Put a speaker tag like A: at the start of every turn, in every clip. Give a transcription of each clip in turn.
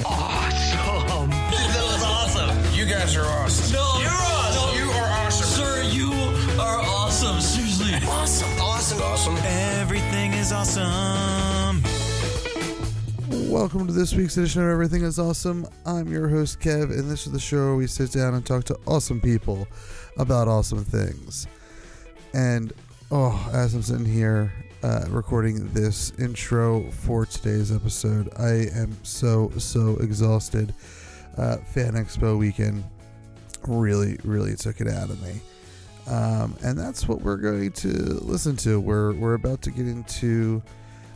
A: Awesome. That was awesome.
B: You guys are awesome.
A: No, you're awesome.
B: No, you are awesome.
A: Sir, you are awesome. Seriously.
B: Awesome. Awesome. Awesome.
C: Everything is awesome.
D: Welcome to this week's edition of Everything is Awesome. I'm your host, Kev, and this is the show where we sit down and talk to awesome people about awesome things. And, as I'm sitting here recording this intro for today's episode, I am so exhausted. FanExpo weekend really took it out of me. And that's what we're going to listen to. We're about to get into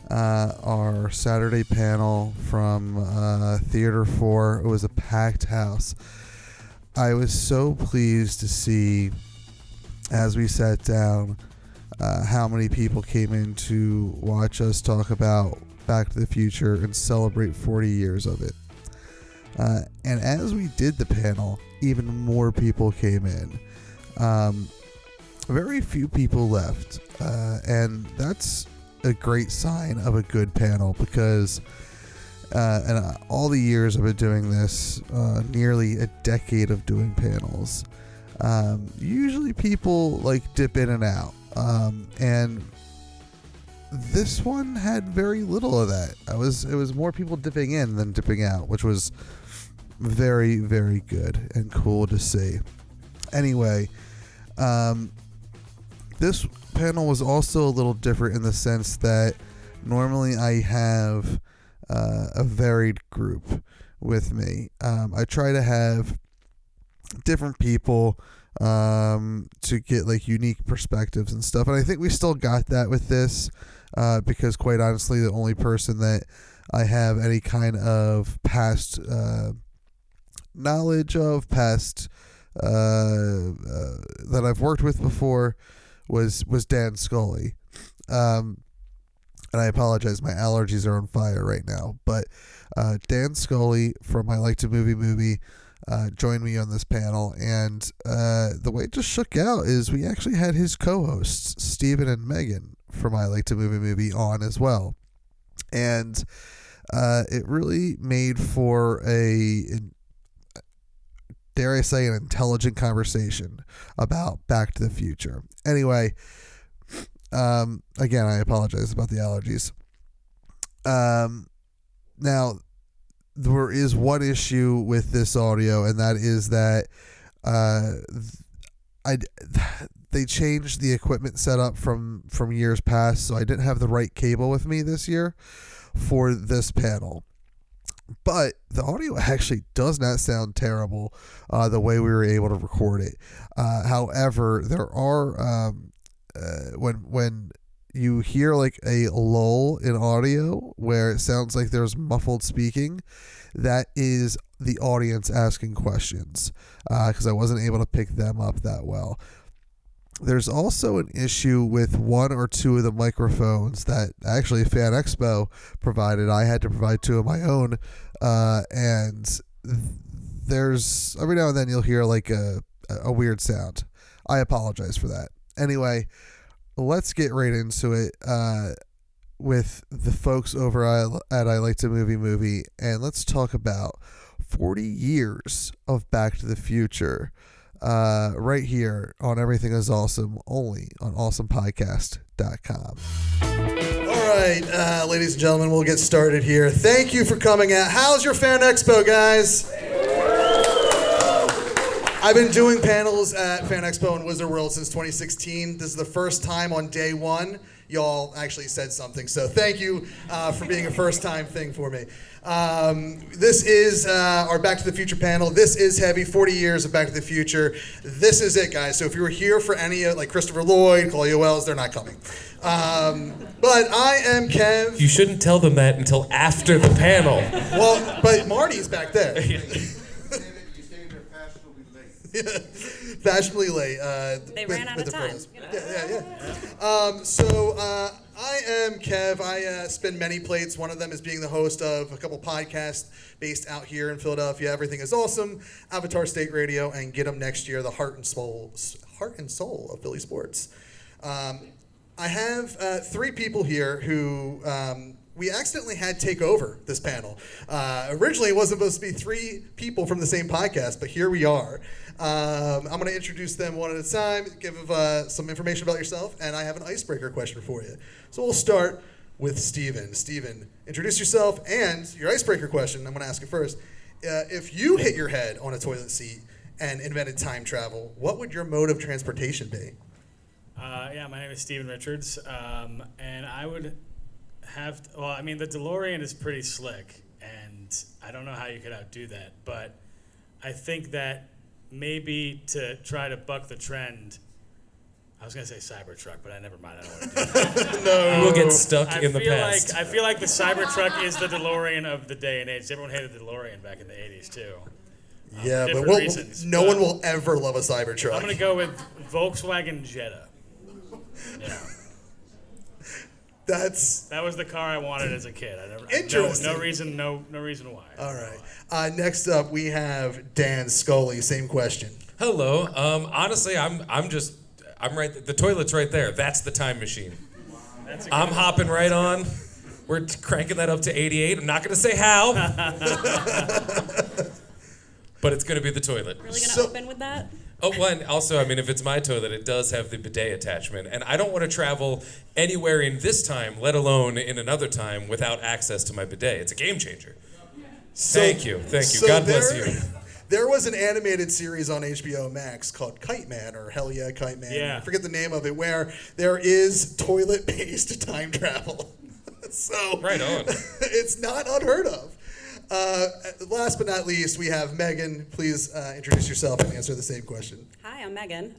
D: our Saturday panel from Theater 4. It was a packed house. I was so pleased to see, as we sat down, how many people came in to watch us talk about Back to the Future and celebrate 40 years of it. And as we did the panel, even more people came in. Very few people left, and that's a great sign of a good panel because all the years I've been doing this, nearly a decade of doing panels, usually people like dip in and out, and this one had very little of that. It was more people dipping in than dipping out, which was very good and cool to see. Anyway, this panel was also a little different in the sense that normally I have a varied group with me. I try to have different people to get like unique perspectives and stuff, and I think we still got that with this because quite honestly the only person that I have any kind of past knowledge of, that I've worked with before was Dan Scully. And I apologize, my allergies are on fire right now. But Dan Scully from I Like to Movie joined me on this panel. And the way it just shook out is we actually had his co-hosts, Steven and Meghan from I Like to Movie on as well. And it really made for dare I say, an intelligent conversation about Back to the Future. Anyway, again, I apologize about the allergies. Now, there is one issue with this audio, and that is that they changed the equipment setup from years past, so I didn't have the right cable with me this year for this panel. But the audio actually does not sound terrible the way we were able to record it. However, there are when you hear like a lull in audio where it sounds like there's muffled speaking, that is the audience asking questions because I wasn't able to pick them up that well. There's also an issue with one or two of the microphones that actually FanExpo provided. I had to provide two of my own, and there's every now and then you'll hear like a weird sound. I apologize for that. Anyway, let's get right into it with the folks over at I Like to Movie, and let's talk about 40 years of Back to the Future. Right here on Everything is Awesome, only on awesomepodcast.com. All right, ladies and gentlemen, we'll get started here. Thank you for coming out. How's your FanExpo, guys? I've been doing panels at FanExpo and Wizard World since 2016. This is the first time on day one y'all actually said something, so thank you for being a first-time thing for me. This is our Back to the Future panel. This is heavy, 40 years of Back to the Future. This is it, guys. So if you were here for any of, like Christopher Lloyd, Claudia Wells, they're not coming. But I am Kev.
E: You shouldn't tell them that until after the panel.
D: Well, but Marty's back there. Fashionably late.
F: They ran out of time. You know?
D: Yeah. So I am Kev. I spin many plates. One of them is being the host of a couple podcasts based out here in Philadelphia. Everything is Awesome, Avatar State Radio, and Get 'em Next Year, the heart and soul of Philly sports.
G: I have 3 people here who we accidentally had take over this panel. Originally, it wasn't supposed to be 3 people from the same podcast, but here we are. I'm going to introduce them one at a time, give some information about yourself, and I have an icebreaker question for you. So we'll start with Steven. Steven, introduce yourself and your icebreaker question. I'm going to ask it first. If you hit your head on a toilet seat and invented time travel, what would your mode of transportation be?
H: Yeah, my name is Steven Richards, and I would have, the DeLorean is pretty slick, and I don't know how you could outdo that, but I think that maybe to try to buck the trend, I was going to say Cybertruck, but never mind, I don't want to do that.
E: No. We'll get stuck in the past.
H: I feel like the Cybertruck is the DeLorean of the day and age. Everyone hated the DeLorean back in the 80s, too.
G: Yeah, but no one will ever love a Cybertruck.
H: I'm going to go with Volkswagen Jetta. Yeah. That was the car I wanted as a kid.
G: Interesting.
H: No reason why.
G: All right. Next up, we have Dan Scully. Same question.
E: Hello. Honestly, I'm right. The toilet's right there. That's the time machine. I'm hopping right on. We're cranking that up to 88. I'm not going to say how, but it's going to be the toilet.
F: Really going to open with that?
E: Oh, one. Also, if it's my toilet, it does have the bidet attachment, and I don't want to travel anywhere in this time, let alone in another time, without access to my bidet. It's a game changer. Thank you.
G: So
E: God bless you.
G: There was an animated series on HBO Max called Kite Man, or Hell Yeah, Kite Man.
H: Yeah.
G: I forget the name of it, where there is toilet-based time travel. So
E: Right on.
G: It's not unheard of. Last but not least, we have Meghan. Please introduce yourself and answer the same question.
F: Hi, I'm Meghan.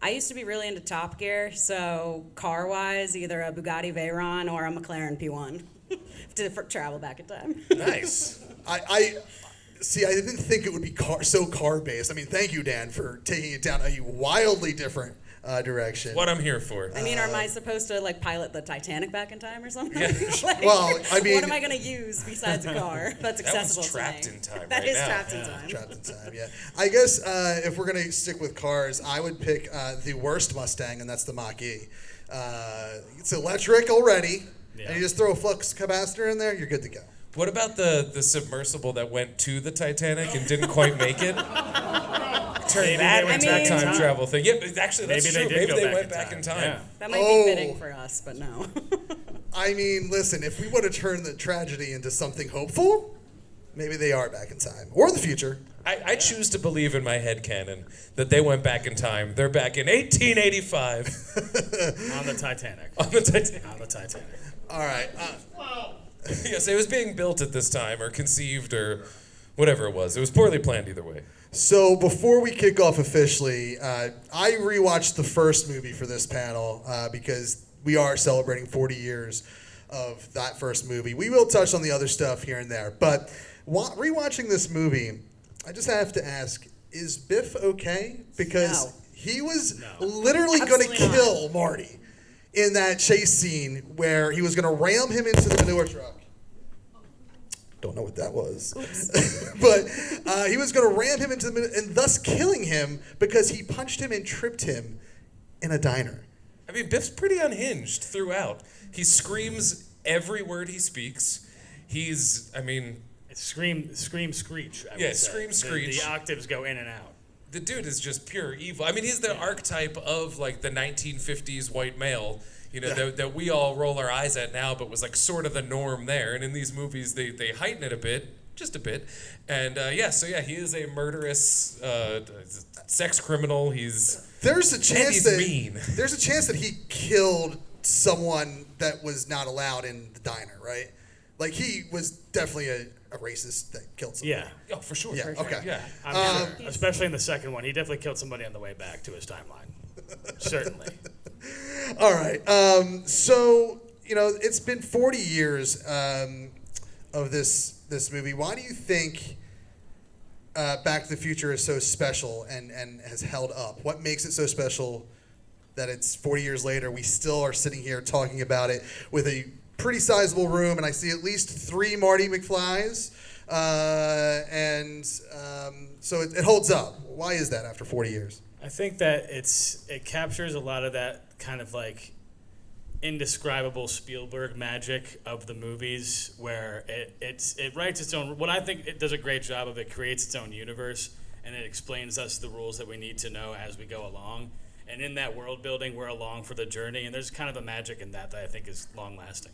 F: I used to be really into Top Gear, so car-wise, either a Bugatti Veyron or a McLaren P1 to travel back in time.
E: Nice.
G: I didn't think it would be car-based. Thank you, Dan, for taking it down a wildly different direction.
E: What I'm here for.
F: Am I supposed to pilot the Titanic back in time or something?
E: Yeah.
F: What am I going to use besides a car that's accessible
E: that one's trapped
F: to me?
E: in time
F: That
E: right
F: is
E: now.
F: trapped in time.
G: Trapped in time, yeah. I guess if we're going to stick with cars, I would pick the worst Mustang, and that's the Mach-E. It's electric already, and you just throw a flux capacitor in there, you're good to go.
E: What about the submersible that went to the Titanic and didn't quite make it? Turn that into a time travel thing. Yeah, but actually, that's true. Maybe they went back in time.
H: Yeah.
F: That might be fitting for us, but no.
G: Listen, if we want to turn the tragedy into something hopeful, maybe they are back in time. Or the future.
E: I choose to believe in my headcanon that they went back in time. They're back in 1885.
H: On the Titanic.
E: On the Titanic.
H: On the Titanic.
G: All right.
E: Yes, it was being built at this time, or conceived, or whatever it was. It was poorly planned either way.
G: So before we kick off officially, I rewatched the first movie for this panel because we are celebrating 40 years of that first movie. We will touch on the other stuff here and there, but rewatching this movie, I just have to ask, is Biff okay? Because he was literally going to kill Marty in that chase scene where he was going to ram him into the manure truck. Don't know what that was. But he was going to ram him into the and thus killing him because he punched him and tripped him in a diner.
E: Biff's pretty unhinged throughout. He screams every word he speaks. He's,
H: It's scream, screech. I would say.
E: Scream, screech.
H: The octaves go in and out.
E: The dude is just pure evil. He's the archetype of the 1950s white male, that we all roll our eyes at now, but was sort of the norm there. And in these movies, they heighten it a bit, just a bit. And he is a murderous sex criminal.
G: There's a chance that
E: mean.
G: There's a chance that he killed someone that was not allowed in the diner, right? He was definitely a racist that killed somebody.
H: Yeah.
E: Oh, for sure.
G: Yeah. Okay.
E: Yeah.
H: I'm sure. Especially in the second one, he definitely killed somebody on the way back to his timeline. Certainly.
G: All right. So it's been 40 years of this movie. Why do you think Back to the Future is so special and has held up? What makes it so special that it's 40 years later, we still are sitting here talking about it with a pretty sizable room, and I see at least 3 Marty McFlys, so it holds up. Why is that after 40 years?
H: I think that it captures a lot of that kind of like indescribable Spielberg magic of the movies, where it writes its own. What I think it does a great job of, it creates its own universe, and it explains us the rules that we need to know as we go along. And in that world building, we're along for the journey, and there's kind of a magic in that I think is long lasting.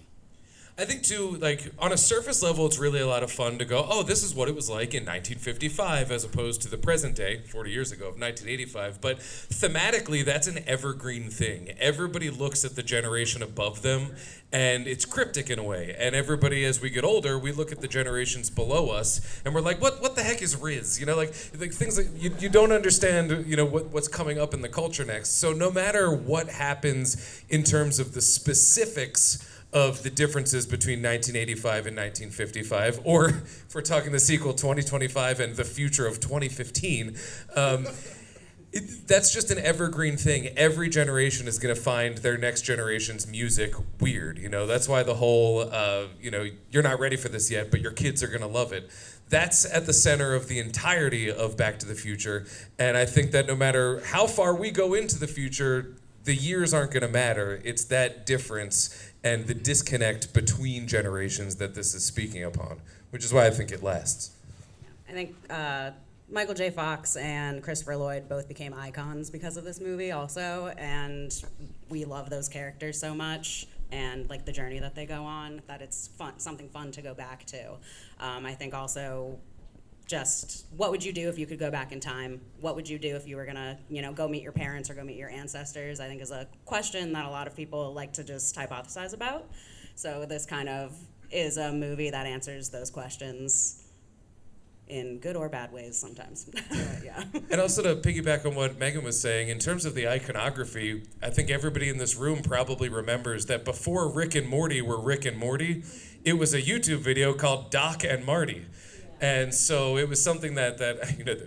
E: I think too, like on a surface level, it's really a lot of fun to go, oh, this is what it was like in 1955 as opposed to the present day, 40 years ago of 1985. But thematically, that's an evergreen thing. Everybody looks at the generation above them, and it's cryptic in a way. And everybody, as we get older, we look at the generations below us, and we're like, what the heck is Riz? You know, like things that you don't understand, you know, what's coming up in the culture next. So no matter what happens in terms of the specifics of the differences between 1985 and 1955, or if we're talking the sequel 2025 and the future of 2015, that's just an evergreen thing. Every generation is going to find their next generation's music weird. You know, that's why the whole, you know, you're not ready for this yet, but your kids are going to love it. That's at the center of the entirety of Back to the Future, and I think that no matter how far we go into the future, the years aren't going to matter. It's that difference and the disconnect between generations that this is speaking upon, which is why I think it lasts.
F: I think Michael J. Fox and Christopher Lloyd both became icons because of this movie also, and we love those characters so much, and like the journey that they go on, that it's fun, something fun to go back to. I think also just what would you do if you could go back in time? What would you do if you were gonna, you know, go meet your parents or go meet your ancestors? I think is a question that a lot of people like to just hypothesize about. So this kind of is a movie that answers those questions in good or bad ways sometimes. Yeah.
E: And also to piggyback on what Meghan was saying, in terms of the iconography, I think everybody in this room probably remembers that before Rick and Morty were Rick and Morty, it was a YouTube video called Doc and Marty. And so it was something that you know,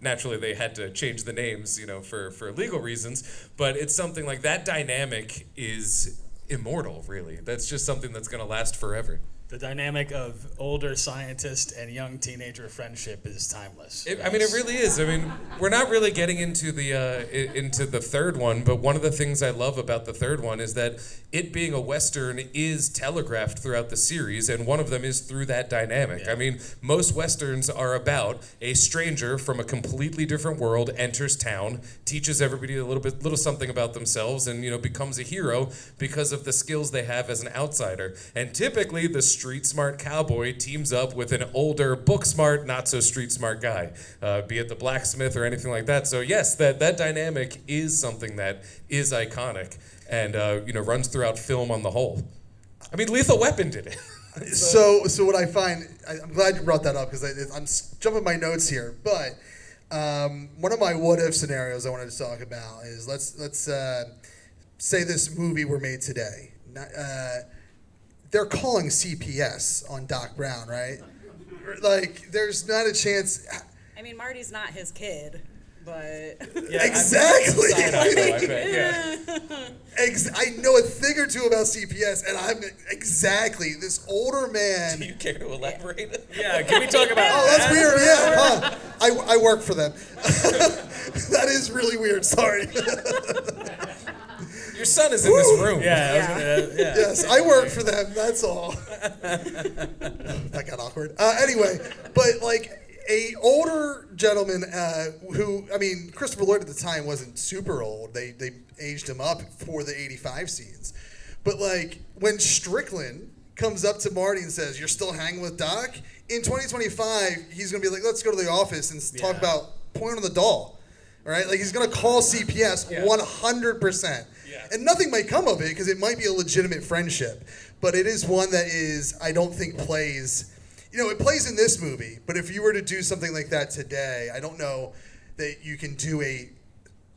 E: naturally they had to change the names, you know, for legal reasons, but it's something like that dynamic is immortal, really. That's just something that's going to last forever.
H: The dynamic of older scientist and young teenager friendship is timeless.
E: I mean, it really is. I mean, we're not really getting into the third one, but one of the things I love about the third one is that it being a Western is telegraphed throughout the series, and one of them is through that dynamic. Yeah. I mean, most Westerns are about a stranger from a completely different world enters town, teaches everybody a little something about themselves, and, you know, becomes a hero because of the skills they have as an outsider. And typically, the street smart cowboy teams up with an older book smart, not so street smart guy, be it the blacksmith or anything like that. So yes, that dynamic is something that is iconic and you know, runs throughout film on the whole. I mean, Lethal Weapon did it.
G: So what I find, I'm glad you brought that up because I'm jumping my notes here. But one of my what if scenarios I wanted to talk about is let's say this movie were made today. They're calling CPS on Doc Brown, right? Like, there's not a chance.
F: I mean, Marty's not his kid, but
G: Yeah, exactly. I know a thing or two about CPS, and I'm exactly this older man.
E: Do you care to elaborate?
H: Yeah, can we talk about
G: Oh, that's weird. Yeah, huh. I work for them. That is really weird. Sorry.
E: Your son is in this room.
H: Yeah.
G: Yes, I work for them. That's all. That got awkward. Anyway, but like a older gentleman who, I mean, Christopher Lloyd at the time wasn't super old. They aged him up for the 85 scenes. But like when Strickland comes up to Marty and says, "You're still hanging with Doc," in 2025, he's gonna be like, "Let's go to the office and talk about point on the doll." Right? Like he's gonna call CPS 100%. And nothing might come of it because it might be a legitimate friendship. But it is one that is, I don't think plays, you know, it plays in this movie. But if you were to do something like that today, I don't know that you can do a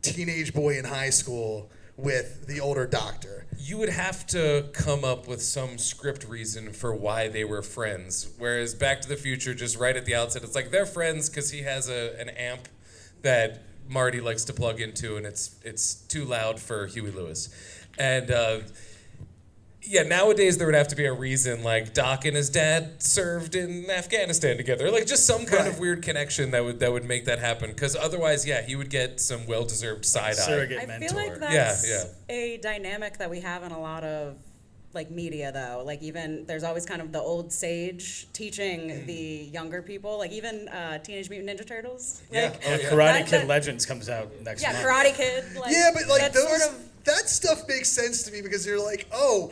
G: teenage boy in high school with the older doctor.
E: You would have to come up with some script reason for why they were friends. Whereas Back to the Future, just right at the outset, it's like they're friends because he has an amp that Marty likes to plug into, and it's too loud for Huey Lewis. And Yeah, nowadays there would have to be a reason, like Doc and his dad served in Afghanistan together, like just some kind of weird connection that would make that happen. Because otherwise, yeah, he would get some well-deserved side eye.
H: Surrogate
F: I
H: mentor.
F: feel like that's a dynamic that we have in a lot of like media though. Like even there's always kind of the old sage teaching the younger people. Like even Teenage Mutant Ninja Turtles. Like,
H: Karate Kid Legends comes out next month.
F: Yeah, Karate Kid. Like,
G: Yeah, but like
F: that's
G: those,
F: sort of
G: that stuff makes sense to me because you're like, oh,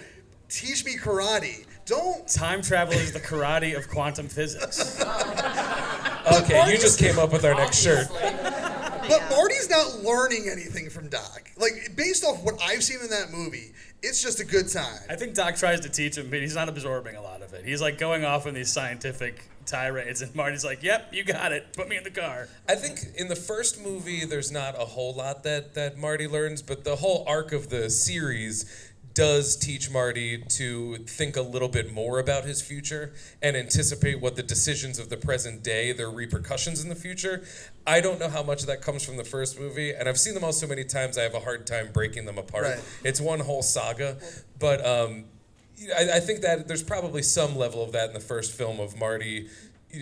G: teach me karate. Don't.
H: Time travel is the karate of quantum physics.
E: Okay, you just came up with our next shirt.
G: But Marty's not learning anything from Doc. Like based off what I've seen in that movie, it's just a good time.
H: I think Doc tries to teach him, but he's not absorbing a lot of it. He's like going off on these scientific tirades, and Marty's like, "Yep, you got it. Put me in the car."
E: I think in the first movie, there's not a whole lot that Marty learns, but the whole arc of the series does teach Marty to think a little bit more about his future and anticipate what the decisions of the present day, their repercussions in the future. I don't know how much of that comes from the first movie, and I've seen them all so many times I have a hard time breaking them apart.
G: Right.
E: It's one whole saga, but I think that there's probably some level of that in the first film of Marty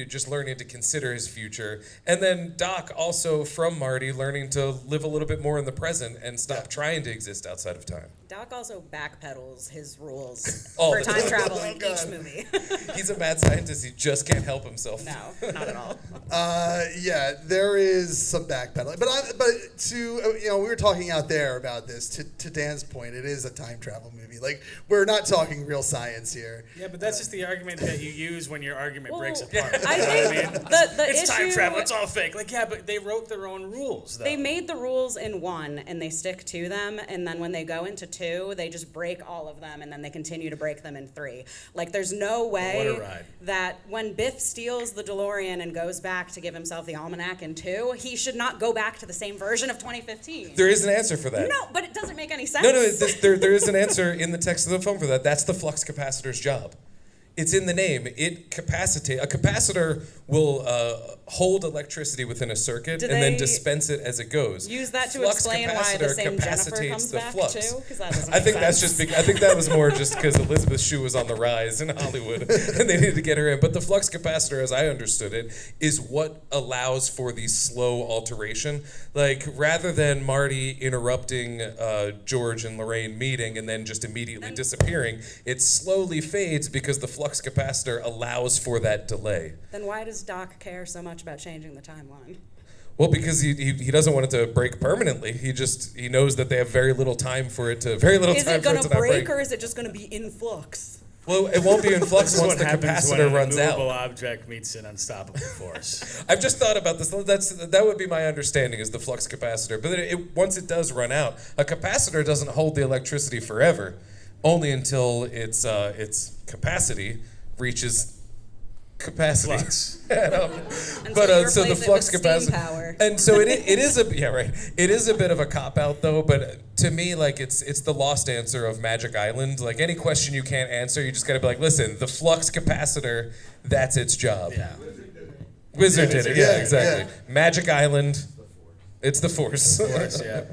E: just learning to consider his future. And then Doc also, from Marty, learning to live a little bit more in the present and stop trying to exist outside of time.
F: Doc also backpedals his rules
E: All
F: for
E: the
F: time
E: time.
F: travel in each movie.
E: He's a mad scientist. He just can't help himself.
F: No, not at all.
G: Yeah, there is some backpedaling, but to we were talking out there about this. To Dan's point, it is a time travel movie. Like we're not talking real science here.
H: Yeah, but that's just the argument that you use when your argument breaks
F: Well,
H: apart.
F: I
H: You know
F: think
H: what I mean?
F: the
H: It's time
F: issue-
H: travel. It's all fake. Like, yeah, but they wrote their own rules, though.
F: They made the rules in 1 and they stick to them, and then when they go into 2, they just break all of them and then they continue to break them in 3. Like there's no way
H: What a ride.
F: that when Biff steals the DeLorean and goes back to give himself the almanac in 2, he should not go back to the same version of 2015.
E: There is an answer for that.
F: No, but it doesn't make any sense.
E: No, there is an answer in the text of the film for that. That's the flux capacitor's job. It's in the name. A capacitor will hold electricity within a circuit
F: Do
E: and then
F: they
E: dispense it as it goes.
F: use that to
E: Flux
F: explain why the
E: capacitor
F: same Jennifer
E: capacitates
F: comes
E: the
F: back
E: flux.
F: too? Because that doesn't
E: I
F: make
E: think that's
F: sense.
E: just. I think that was more just because Elizabeth Shue was on the rise in Hollywood, and they needed to get her in. But the flux capacitor, as I understood it, is what allows for the slow alteration. Like rather than Marty interrupting George and Lorraine meeting and then just immediately disappearing, it slowly fades because the flux capacitor allows for that delay.
F: Then why does Doc care so much about changing the timeline?
E: Well, because he doesn't want it to break permanently. He knows that they have very little time for it to
F: Is it
E: for
F: going
E: it to
F: to
E: not
F: break or is it just going to be in flux?
E: Well, it won't be in flux
H: This is
E: once
H: what
E: the
H: happens when
E: capacitor
H: an
E: runs
H: immovable
E: out.
H: object meets an unstoppable force.
E: I've just thought about this. That would be my understanding is the flux capacitor. But once it does run out, a capacitor doesn't hold the electricity forever, only until its capacity reaches capacity.
H: Flux.
E: But
F: you
E: so the
F: replace it
E: flux
F: with steam
E: capacitor,
F: power.
E: and so it is a It is a bit of a cop out though. But to me, like it's the lost answer of Magic Island. Like any question you can't answer, you just gotta be like, listen, the flux capacitor, that's its job.
H: Yeah.
E: Wizard did it. Yeah,
G: Yeah,
E: exactly.
G: yeah.
E: Magic Island. It's the Force.
H: Yeah.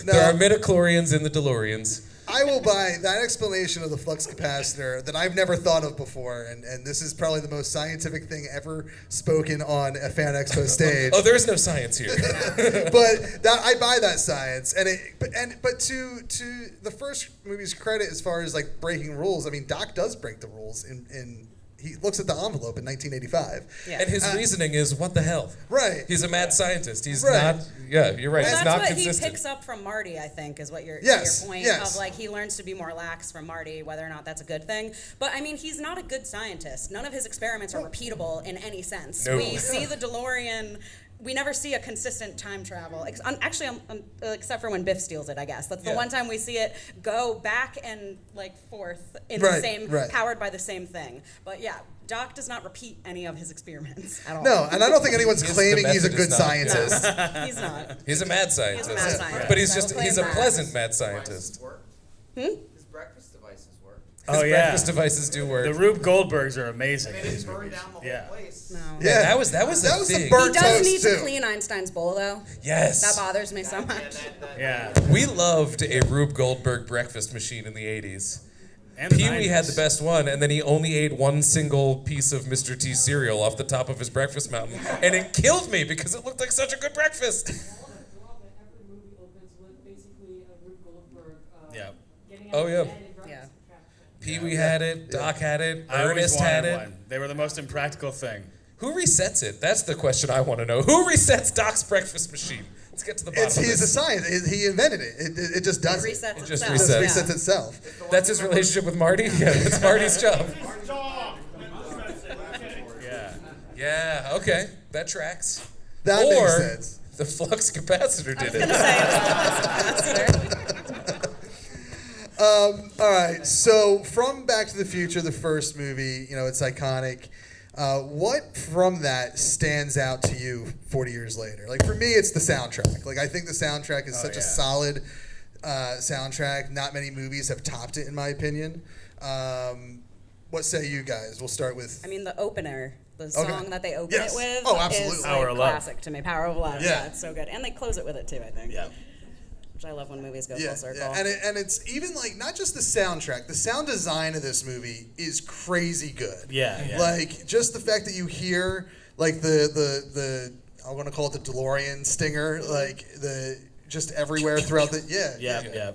E: There are midichlorians in the DeLoreans.
G: I will buy that explanation of the flux capacitor that I've never thought of before, and this is probably the most scientific thing ever spoken on a FanExpo stage.
E: Oh, there is no science here.
G: But that I buy that science, but to the first movie's credit, as far as like breaking rules, I mean Doc does break the rules in he looks at the envelope in 1985.
F: Yeah.
E: And his reasoning is, what the hell?
G: Right.
E: He's a mad scientist. He's
G: Right.
E: not. Yeah, you're right.
F: Well,
E: He's
F: that's
E: not
F: what
E: consistent.
F: he picks up from Marty, I think, is what
G: Yes,
F: your point
G: yes.
F: of like he learns to be more lax from Marty, whether or not that's a good thing. But I mean, he's not a good scientist. None of his experiments are repeatable in any sense.
E: No.
F: We see the DeLorean. We never see a consistent time travel, except for when Biff steals it, I guess. That's the one time we see it go back and like forth in the
G: Right,
F: same,
G: right.
F: powered by the same thing. But yeah, Doc does not repeat any of his experiments at all.
G: No, and I don't think anyone's
E: He's-
G: claiming
E: the
G: he's a
E: method is
G: good
E: not-
G: scientist.
F: He's not.
E: He's a mad scientist.
F: scientist.
E: But he's
F: I will
E: just
F: claim
E: he's a
F: that.
E: pleasant mad scientist.
B: His breakfast devices work.
E: His
H: Oh, yeah.
E: breakfast devices do work.
H: The Rube Goldbergs are amazing.
B: They
H: in these
B: didn't burn
H: movies.
B: down the whole
H: Yeah.
B: place.
F: No.
E: Yeah, that was the
G: the
E: thing.
G: burnt
F: He does
G: toast
F: need
G: too.
F: to clean Einstein's bowl, though.
E: Yes.
F: That bothers me so much.
H: Yeah.
E: We loved a Rube Goldberg breakfast machine in the 80s.
H: And the
E: Pee-wee had
H: 90s.
E: the best one, and then he only ate one single piece of Mr. T cereal off the top of his breakfast mountain, and it killed me because it looked like such a good breakfast.
H: Yeah.
E: Oh, yeah.
F: Yeah.
E: Pee-wee had it, Doc had it,
H: I always
E: Ernest had
H: wanted
E: it.
H: one. They were the most impractical thing.
E: Who resets it? That's the question I want to know. Who resets Doc's breakfast machine? Let's get to the bottom of
G: He's a
E: this.
G: scientist. He invented it. It just does
F: It
G: it.
F: resets
E: It just
F: itself.
G: It just
E: resets.
G: resets itself.
E: That's his relationship with Marty? Yeah, that's Marty's job.
H: Yeah.
E: Yeah, okay. That tracks.
G: That
E: or
G: makes sense.
E: the flux capacitor did
F: Gonna
E: it.
F: say it was capacitor.
G: All right. So from Back to the Future, the first movie, it's iconic. What from that stands out to you 40 years later? Like for me, it's the soundtrack. Like I think the soundtrack is such a solid soundtrack. Not many movies have topped it, in my opinion. What say you guys? We'll start with.
F: I mean, the opener, the song that they open
G: Yes.
F: it with,
G: Oh, absolutely.
F: is
H: Power
F: like
H: of Love.
F: classic to me. Power of Love.
G: Yeah.
F: Yeah, it's so good, and they close it with it too. I think.
H: Yeah.
F: Which I love when movies go
G: Yeah,
F: full circle.
G: yeah. And it's even like not just the soundtrack. The sound design of this movie is crazy good.
H: Yeah, yeah.
G: Like just the fact that you hear like the I want to call it the DeLorean stinger, like the just everywhere throughout the
H: Yeah.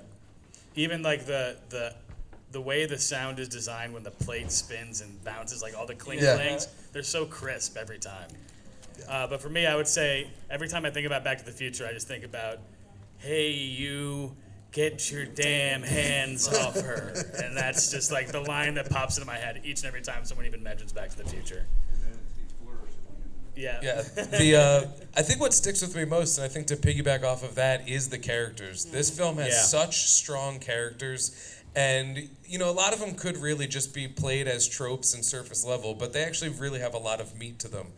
H: Even like the way the sound is designed when the plate spins and bounces, like all the cling clangs, they're so crisp every time. But for me, I would say every time I think about Back to the Future, I just think about, hey, you, get your damn hands off her. And that's just like the line that pops into my head each and every time someone even mentions Back to the Future. Yeah.
E: Yeah, I think what sticks with me most, and I think to piggyback off of that, is the characters. This film has such strong characters, and a lot of them could really just be played as tropes and surface level, but they actually really have a lot of meat to them.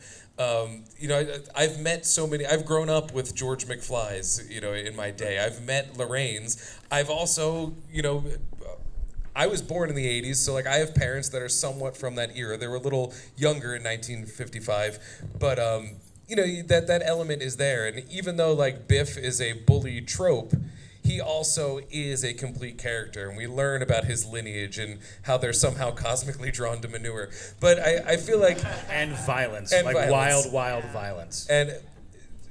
E: I've met so many. I've grown up with George McFly's, in my day. I've met Lorraine's. I've also, I was born in the 80s, so like I have parents that are somewhat from that era. They were a little younger in 1955, but that element is there. And even though like Biff is a bully trope, he also is a complete character, and we learn about his lineage and how they're somehow cosmically drawn to manure. But I feel like
H: And violence.
E: And
H: like
E: violence.
H: wild violence.
E: and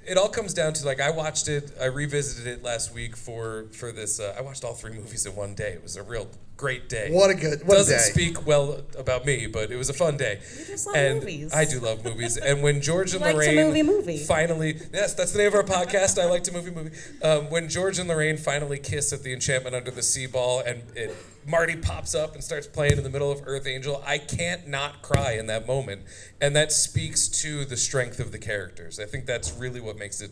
E: it all comes down to like I watched it. I revisited it last week for this. I watched all 3 movies in one day. It was a real great day.
G: What a day.
E: Doesn't speak well about me, but it was a fun day.
F: You just love
E: and
F: movies.
E: I do love movies. And when George and
F: like to
E: Lorraine
F: movie.
E: finally, yes, that's the name of our podcast. I like to movie. When George and Lorraine finally kiss at the Enchantment Under the Sea ball, and Marty pops up and starts playing in the middle of Earth Angel, I can't not cry in that moment, and that speaks to the strength of the characters. I think that's really what makes it.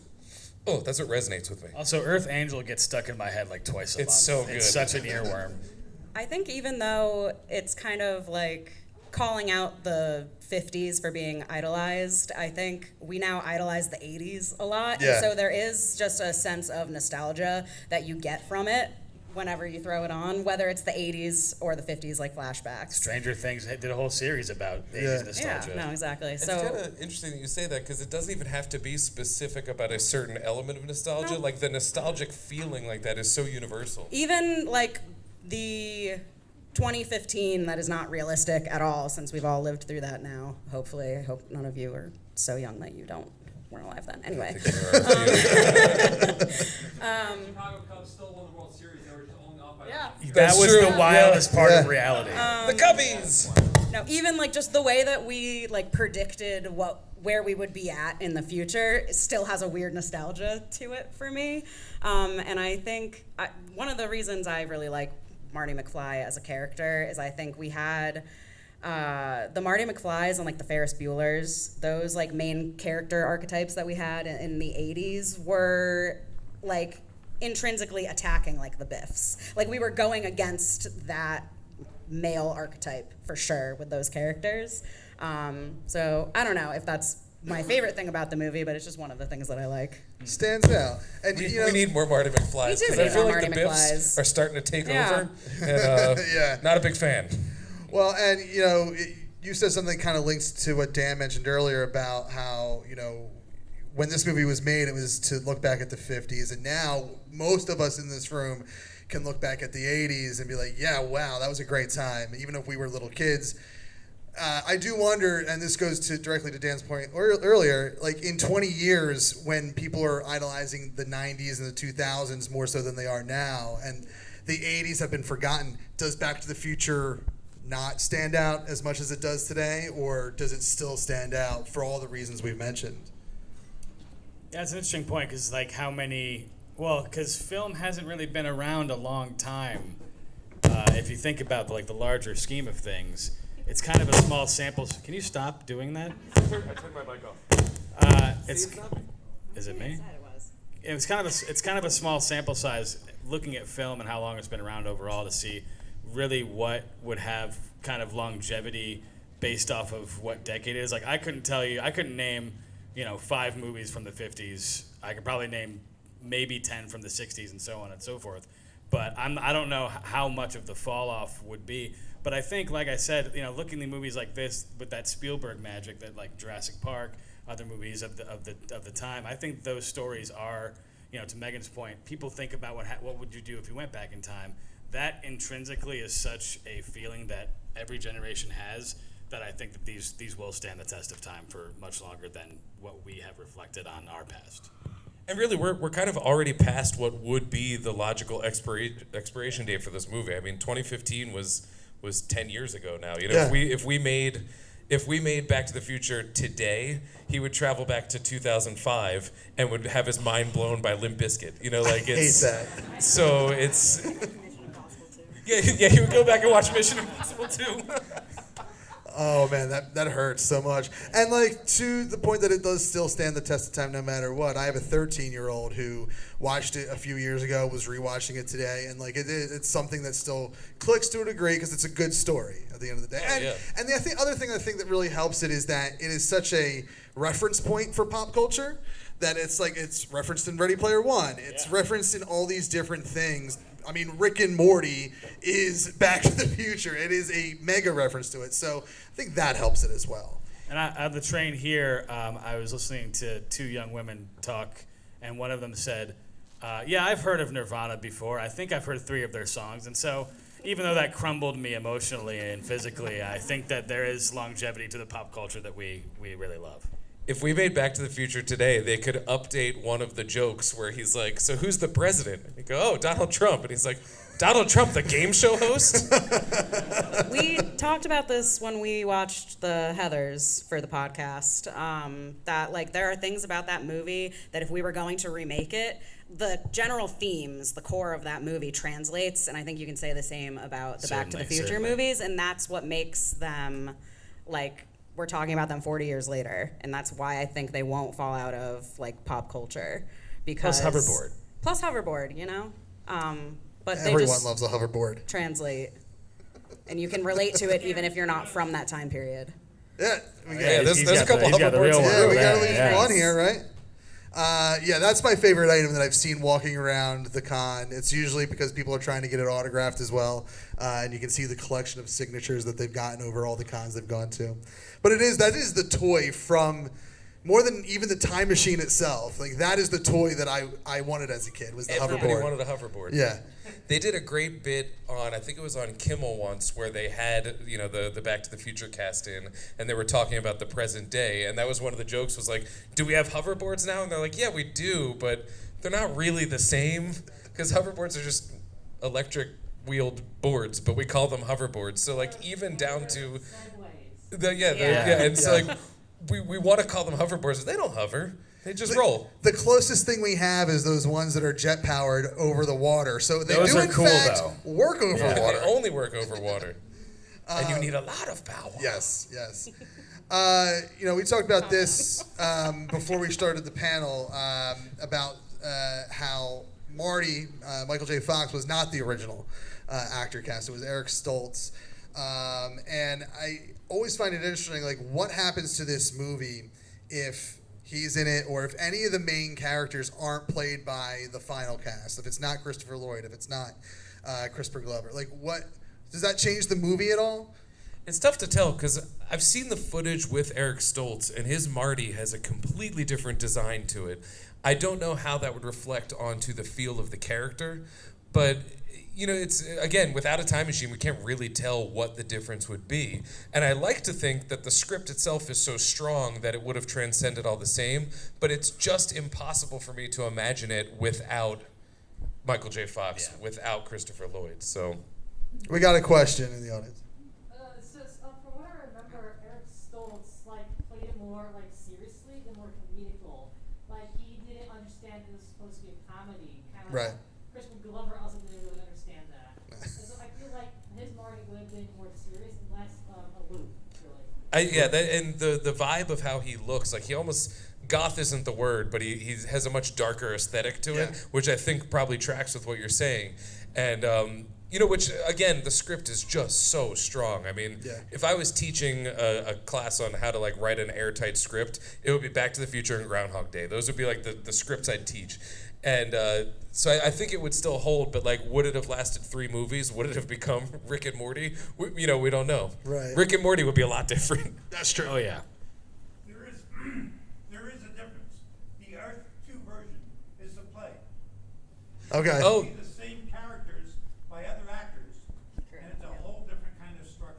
E: Oh, that's what resonates with me.
H: Also, Earth Angel gets stuck in my head like twice a month.
E: It's so good.
H: It's such an earworm.
F: I think even though it's kind of like calling out the 50s for being idolized, I think we now idolize the 80s a lot.
G: Yeah.
F: And so there is just a sense of nostalgia that you get from it whenever you throw it on, whether it's the 80s or the 50s, like flashbacks.
H: Stranger Things did a whole series about 80s nostalgia.
F: Yeah, no, exactly.
E: It's
F: So
E: kind of interesting that you say that because it doesn't even have to be specific about a certain element of nostalgia.
F: No.
E: Like the nostalgic feeling like that is so universal.
F: even like the 2015 that is not realistic at all, since we've all lived through that now. Hopefully, I hope none of you are so young that you weren't alive then. Anyway,
A: Chicago Cubs still won the World Series. They were just only off by
F: yeah.
H: That
E: That's
H: was
E: true.
H: the wildest part of
G: Yeah.
H: reality.
E: The Cubbies.
F: No, even like just the way that we like predicted where we would be at in the future, it still has a weird nostalgia to it for me. And I think one of the reasons I really like Marty McFly as a character is I think we had the Marty McFlys and like the Ferris Buellers, those like main character archetypes that we had in the 80s were like intrinsically attacking like the Biffs. Like we were going against that male archetype for sure with those characters. So I don't know if that's my favorite thing about the movie, but it's just one of the things that I like.
G: Stands out. And
E: We need more Marty McFlys
F: We do
E: because I
F: need
E: feel
F: more
E: like the
F: Marty
E: Biffs
F: McFlys.
E: are starting to take
F: Yeah.
E: over. And,
G: Yeah.
E: Not a big fan.
G: Well, and you said something kind of links to what Dan mentioned earlier about how when this movie was made, it was to look back at the 50s, and now most of us in this room can look back at the 80s and be like, yeah, wow, that was a great time, even if we were little kids. I do wonder, and this goes directly to Dan's point earlier, like in 20 years when people are idolizing the 90s and the 2000s more so than they are now, and the 80s have been forgotten, does Back to the Future not stand out as much as it does today, or does it still stand out for all the reasons we've mentioned?
H: Yeah, it's an interesting point because like because film hasn't really been around a long time. If you think about the larger scheme of things, it's kind of a small sample. Can you stop doing that?
E: I turned my mic off.
H: Is it me? It's kind of a small sample size looking at film and how long it's been around overall to see really what would have kind of longevity based off of what decade it is. Like I couldn't name 5 movies from the 50s. I could probably name maybe 10 from the 60s and so on and so forth. But I don't know how much of the fall off would be. But I think, like I said, looking at movies like this with that Spielberg magic, that like Jurassic Park, other movies of the time, I think those stories are, to Megan's point, people think about what would you do if you went back in time. That intrinsically is such a feeling that every generation has, that I think that these will stand the test of time for much longer than what we have reflected on our past.
E: And really, we're kind of already past what would be the logical expiration date for this movie. I mean, 2015 was 10 years ago now.
G: Yeah.
E: If we made Back to the Future today, he would travel back to 2005 and would have his mind blown by Limp Bizkit.
G: I hate that.
E: So it's yeah. He would go back and watch Mission Impossible 2.
G: Oh man, that hurts so much. And like to the point that it does still stand the test of time no matter what. I have a 13-year-old who watched it a few years ago, was rewatching it today, and like it's something that still clicks to a degree because it's a good story at the end of the day. And the other thing I think that really helps it is that it is such a reference point for pop culture that it's referenced in Ready Player One. It's referenced in all these different things. I mean, Rick and Morty is Back to the Future. It is a mega reference to it. So I think that helps it as well.
H: And on the train here, I was listening to 2 young women talk, and one of them said, yeah, I've heard of Nirvana before. I think I've heard 3 of their songs. And so even though that crumbled me emotionally and physically, I think that there is longevity to the pop culture that we really love.
E: If we made Back to the Future today, they could update one of the jokes where he's like, so who's the president? And you go, oh, Donald Trump. And he's like, Donald Trump, the game show host?
F: We talked about this when we watched the Heathers for the podcast, that there are things about that movie that if we were going to remake it, the general themes, the core of that movie translates, and I think you can say the same about the Back to the Future movies, and that's what makes them, we're talking about them 40 years later, and that's why I think they won't fall out of pop culture. Because plus hoverboard, but
G: Everyone loves a hoverboard.
F: Translate, and you can relate to it even if you're not from that time period.
G: Yeah,
E: there's a couple
H: he's got the real
E: hoverboards.
H: one.
G: Yeah, we got at least
H: Yeah.
G: one here, right? That's my favorite item that I've seen walking around the con. It's usually because people are trying to get it autographed as well, and you can see the collection of signatures that they've gotten over all the cons they've gone to. But that is the toy from more than even the time machine itself. That is the toy that I wanted as a kid, was the
E: Everybody
G: hoverboard.
E: wanted a hoverboard.
G: Yeah.
E: They did a great bit on, I think it was on Kimmel once, where they had, the Back to the Future cast in, and they were talking about the present day, and that was one of the jokes was like, do we have hoverboards now? And they're like, yeah, we do, but they're not really the same, because hoverboards are just electric wheeled boards, but we call them hoverboards. So even down to we want to call them hoverboards, but they don't hover. They just roll.
G: The closest thing we have is those ones that are jet powered over the water. So they
H: Those
G: do
H: are
G: in
H: cool,
G: fact
H: though.
G: work over
E: They
G: water.
E: only work over water. And you need a lot of power.
G: Yes. We talked about this before we started the panel about how Marty, Michael J. Fox, was not the original actor cast. It was Eric Stoltz. And I always find it interesting, what happens to this movie if he's in it, or if any of the main characters aren't played by the final cast, if it's not Christopher Lloyd, if it's not Crispin Glover. What does that change the movie at all?
E: It's tough to tell because I've seen the footage with Eric Stoltz, and his Marty has a completely different design to it. I don't know how that would reflect onto the feel of the character, but it's again, without a time machine, we can't really tell what the difference would be. And I like to think that the script itself is so strong that it would have transcended all the same, but it's just impossible for me to imagine it without Michael J. Fox, without Christopher Lloyd. So
G: We got a question in the audience.
I: It says, from what I remember, Eric Stoltz played it more seriously than more comedic role. He didn't understand it was supposed to be a comedy, kind of.
G: Right.
I: Crispin Glover also didn't really understand that. And so I feel like his Marty would have been more serious and less aloof, really.
E: And the vibe of how he looks, he almost, goth isn't the word, but he has a much darker aesthetic to it, which I think probably tracks with what you're saying. And which again, the script is just so strong. I mean, if I was teaching a class on how to write an airtight script, it would be Back to the Future and Groundhog Day. Those would be the scripts I'd teach. And so I think it would still hold, but would it have lasted 3 movies? Would it have become Rick and Morty? We don't know.
G: Right.
E: Rick and Morty would be a lot different.
G: That's true.
H: Oh yeah.
J: There is a difference. The Earth 2 version is the play.
G: Okay.
E: Oh.
J: The same characters by other actors, and it's a whole different kind of structure.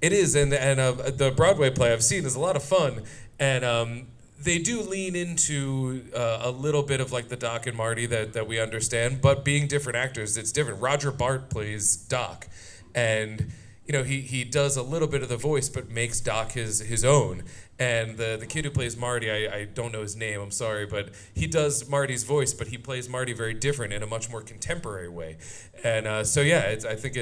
E: It is, and the Broadway play I've seen is a lot of fun, and they do lean into a little bit of the Doc and Marty that we understand, but being different actors, it's different. Roger Bart plays Doc, and he does a little bit of the voice, but makes Doc his own. And the kid who plays Marty, I don't know his name, I'm sorry, but he does Marty's voice, but he plays Marty very different in a much more contemporary way. And I think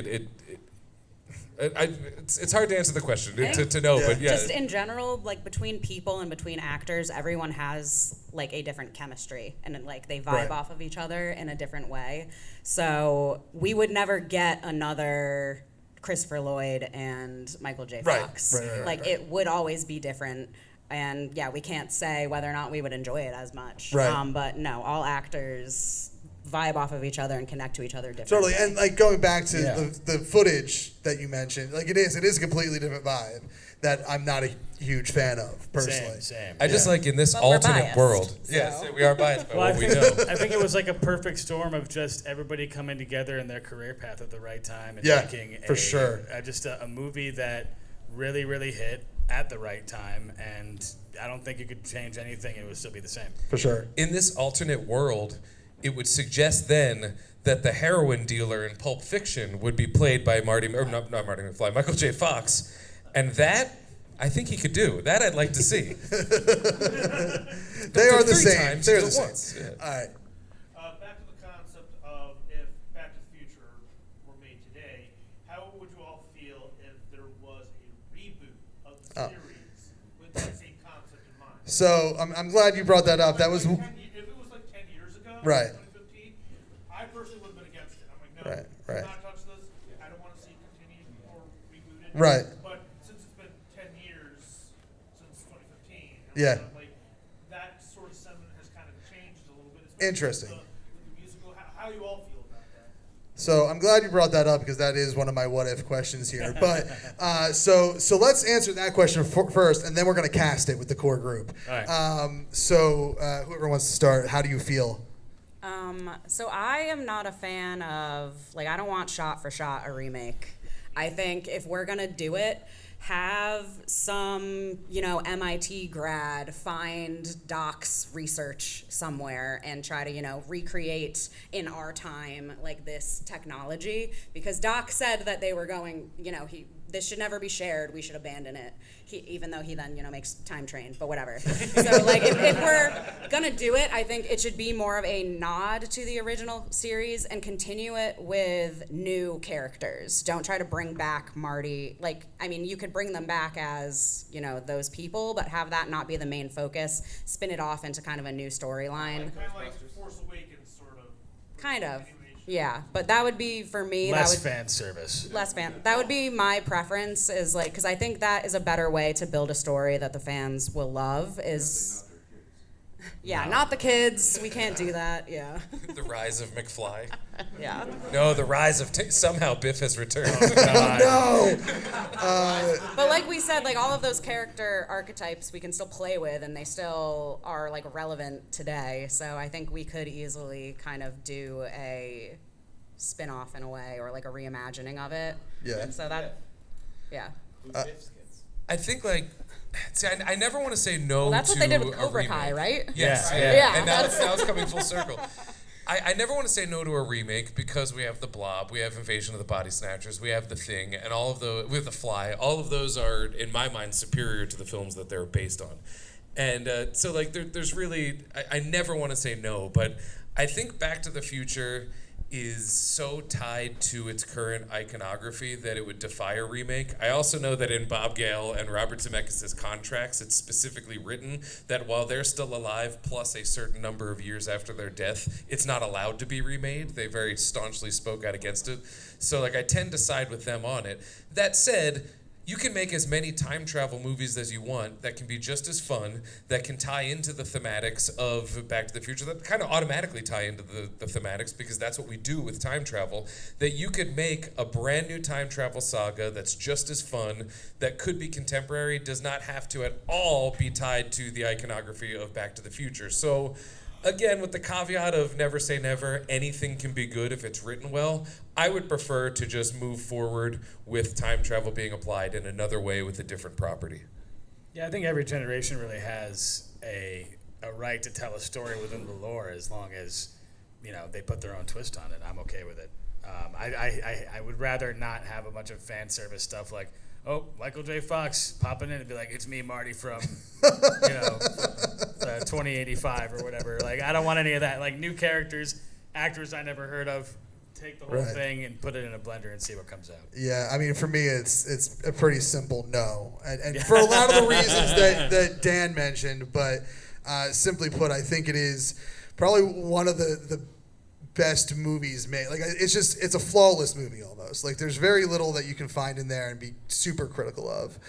E: it's hard to answer the question to know, but yeah.
F: Just in general, between people and between actors, everyone has a different chemistry, and they vibe off of each other in a different way. So we would never get another Christopher Lloyd and Michael J. Fox.
G: Right.
F: It would always be different. And we can't say whether or not we would enjoy it as much.
G: Right.
F: But no, all actors vibe off of each other and connect to each other differently.
G: Totally, and going back to the footage that you mentioned, it is a completely different vibe that I'm not a huge fan of personally.
H: Same.
E: I just in this
F: But we're
E: alternate
F: biased,
E: world.
F: so.
E: Yes, we are biased by
H: Well,
E: what we know.
H: I think it was a perfect storm of just everybody coming together in their career path at the right time and making
G: for sure.
H: Just a movie that really, really hit at the right time, and I don't think you could change anything; it would still be the same.
G: For sure.
E: In this alternate world, it would suggest then that the heroin dealer in Pulp Fiction would be played by not Marty McFly, Michael J. Fox, and that I think he could do. That I'd like to see.
G: They are the
E: 3
G: same.
E: times,
G: They're
E: do
G: the
E: it
G: same.
E: once. Yeah.
G: All right.
J: Back to the concept of if Back to the Future were made today, how would you all feel if there was a reboot of the series with that same concept in mind?
G: So I'm glad you brought that up. That was
J: If it was 10 years ago,
G: Right.
J: 2015, I personally would have been against it. I'm no,
G: Right.
J: do not touch this. I don't want to see it continued or rebooted.
G: Right.
J: But since it's been 10 years since 2015,
G: Yeah.
J: that sort of sentiment has kind of changed a little bit. especially
G: Interesting.
J: with the musical. How do you all feel about that?
G: So I'm glad you brought that up because that is one of my what if questions here. But so let's answer that question first, and then we're going to cast it with the core group.
H: All right.
G: Whoever wants to start, how do you feel?
F: So I am not a fan of I don't want shot for shot a remake. I think if we're gonna do it, have some MIT grad find Doc's research somewhere and try to recreate in our time this technology, because Doc said that they were going this should never be shared, we should abandon it. Even though he then makes time train, but whatever. So if we're gonna do it, I think it should be more of a nod to the original series and continue it with new characters. Don't try to bring back Marty. You could bring them back as those people, but have that not be the main focus. Spin it off into kind of a new storyline.
J: Kind of like Force Awakens, sort of.
F: Kind of. Yeah, but that would be for me.
H: Less fan service.
F: Less fan. That would be my preference. Is because I think that is a better way to build a story that the fans will love. Not the kids. We can't do that. Yeah.
E: The rise of McFly.
F: Yeah.
E: No, the rise of somehow Biff has returned.
G: No.
F: But like we said, all of those character archetypes we can still play with, and they still are relevant today. So I think we could easily kind of do a spin-off in a way, or like a reimagining of it.
G: Yeah.
F: And so that, yeah.
E: I think like, see, I never want to say no.
F: Well, that's
E: to
F: what they did with
E: a
F: Cobra Kai,
E: remake.
F: right?
E: Yes,
H: Yeah.
E: yeah,
F: Yeah,
E: and now
F: that's-
E: it's coming full circle. I never want to say no to a remake because we have The Blob, we have Invasion of the Body Snatchers, we have The Thing, and all of those, with The Fly, all of those are, in my mind, superior to the films that they're based on. And so, like, there's really, I never want to say no, but I think Back to the Future is so tied to its current iconography that it would defy a remake. I also know that in Bob Gale and Robert Zemeckis' contracts, it's specifically written that while they're still alive, plus a certain number of years after their death, it's not allowed to be remade. They very staunchly spoke out against it. So, like, I tend to side with them on it. That said, you can make as many time travel movies as you want that can be just as fun, that can tie into the thematics of Back to the Future, that kind of automatically tie into the thematics because that's what we do with time travel, that you could make a brand new time travel saga that's just as fun, that could be contemporary, does not have to at all be tied to the iconography of Back to the Future. So, again, with the caveat of never say never, anything can be good if it's written well. I would prefer to just move forward with time travel being applied in another way with a different property.
H: Yeah, I think every generation really has a right to tell a story within the lore as long as, they put their own twist on it. I'm okay with it. I would rather not have a bunch of fan service stuff like, oh, Michael J. Fox popping in and be like, it's me, Marty, from, 2085 or whatever. Like, I don't want any of that. Like, new characters, actors I never heard of, take the whole
G: Right.
H: thing and put it in a blender and see what comes out.
G: Yeah, I mean, for me, it's a pretty simple no, and for a lot of the reasons that Dan mentioned. But simply put, I think it is probably one of the best movies made. Like, it's a flawless movie almost. Like, there's very little that you can find in there and be super critical of.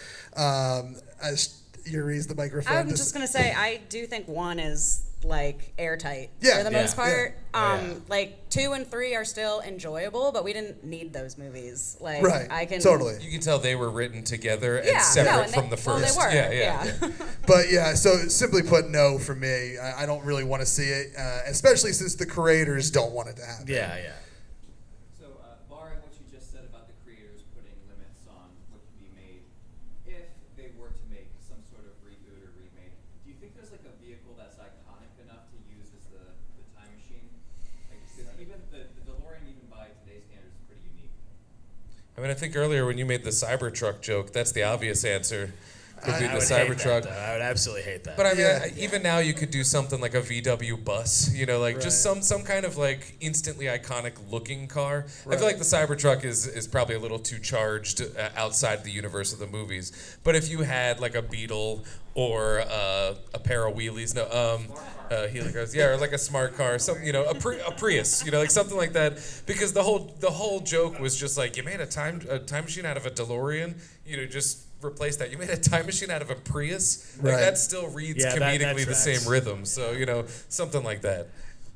G: As you raise the microphone,
F: I'm just gonna say I do think 1 is like airtight
G: Yeah.
F: for the
G: Yeah.
F: most part.
H: Yeah.
F: Like 2 and 3 are still enjoyable, but we didn't need those movies. Like
G: Right,
F: I can
G: totally.
E: You can tell they were written together and
F: Yeah,
E: separate
F: no, and
E: from the
F: well,
E: first.
F: they were.
E: Yeah.
G: But yeah, so simply put, no for me. I don't really want to see it, especially since the creators don't want it to happen.
H: Yeah.
B: So, barring what you just said about the creators putting limits on what can be made, if they were to make some sort of reboot or remake, do you think there's like a vehicle that's iconic enough to use as the time machine? Like, 'cause even the DeLorean, even by today's standards, is pretty unique.
E: I mean, I think earlier when you made the Cybertruck joke, that's the obvious answer. Would be
H: I
E: the
H: would hate
E: Cybertruck.
H: that, though. I would absolutely hate that.
E: But I mean,
G: Yeah.
E: even now you could do something like a VW bus, like just some kind of like instantly iconic looking car. I feel like the Cybertruck is probably a little too charged outside the universe of the movies. But if you had like a Beetle or a pair of wheelies, Helicars, or like a smart car, a Prius, like something like that. Because the whole joke was just like you made a time machine out of a DeLorean, just replace that. You made a time machine out of a Prius. Like
G: Right.
E: that still reads
H: Yeah, that
E: comedically the
H: tracks.
E: same rhythm. So, something like that.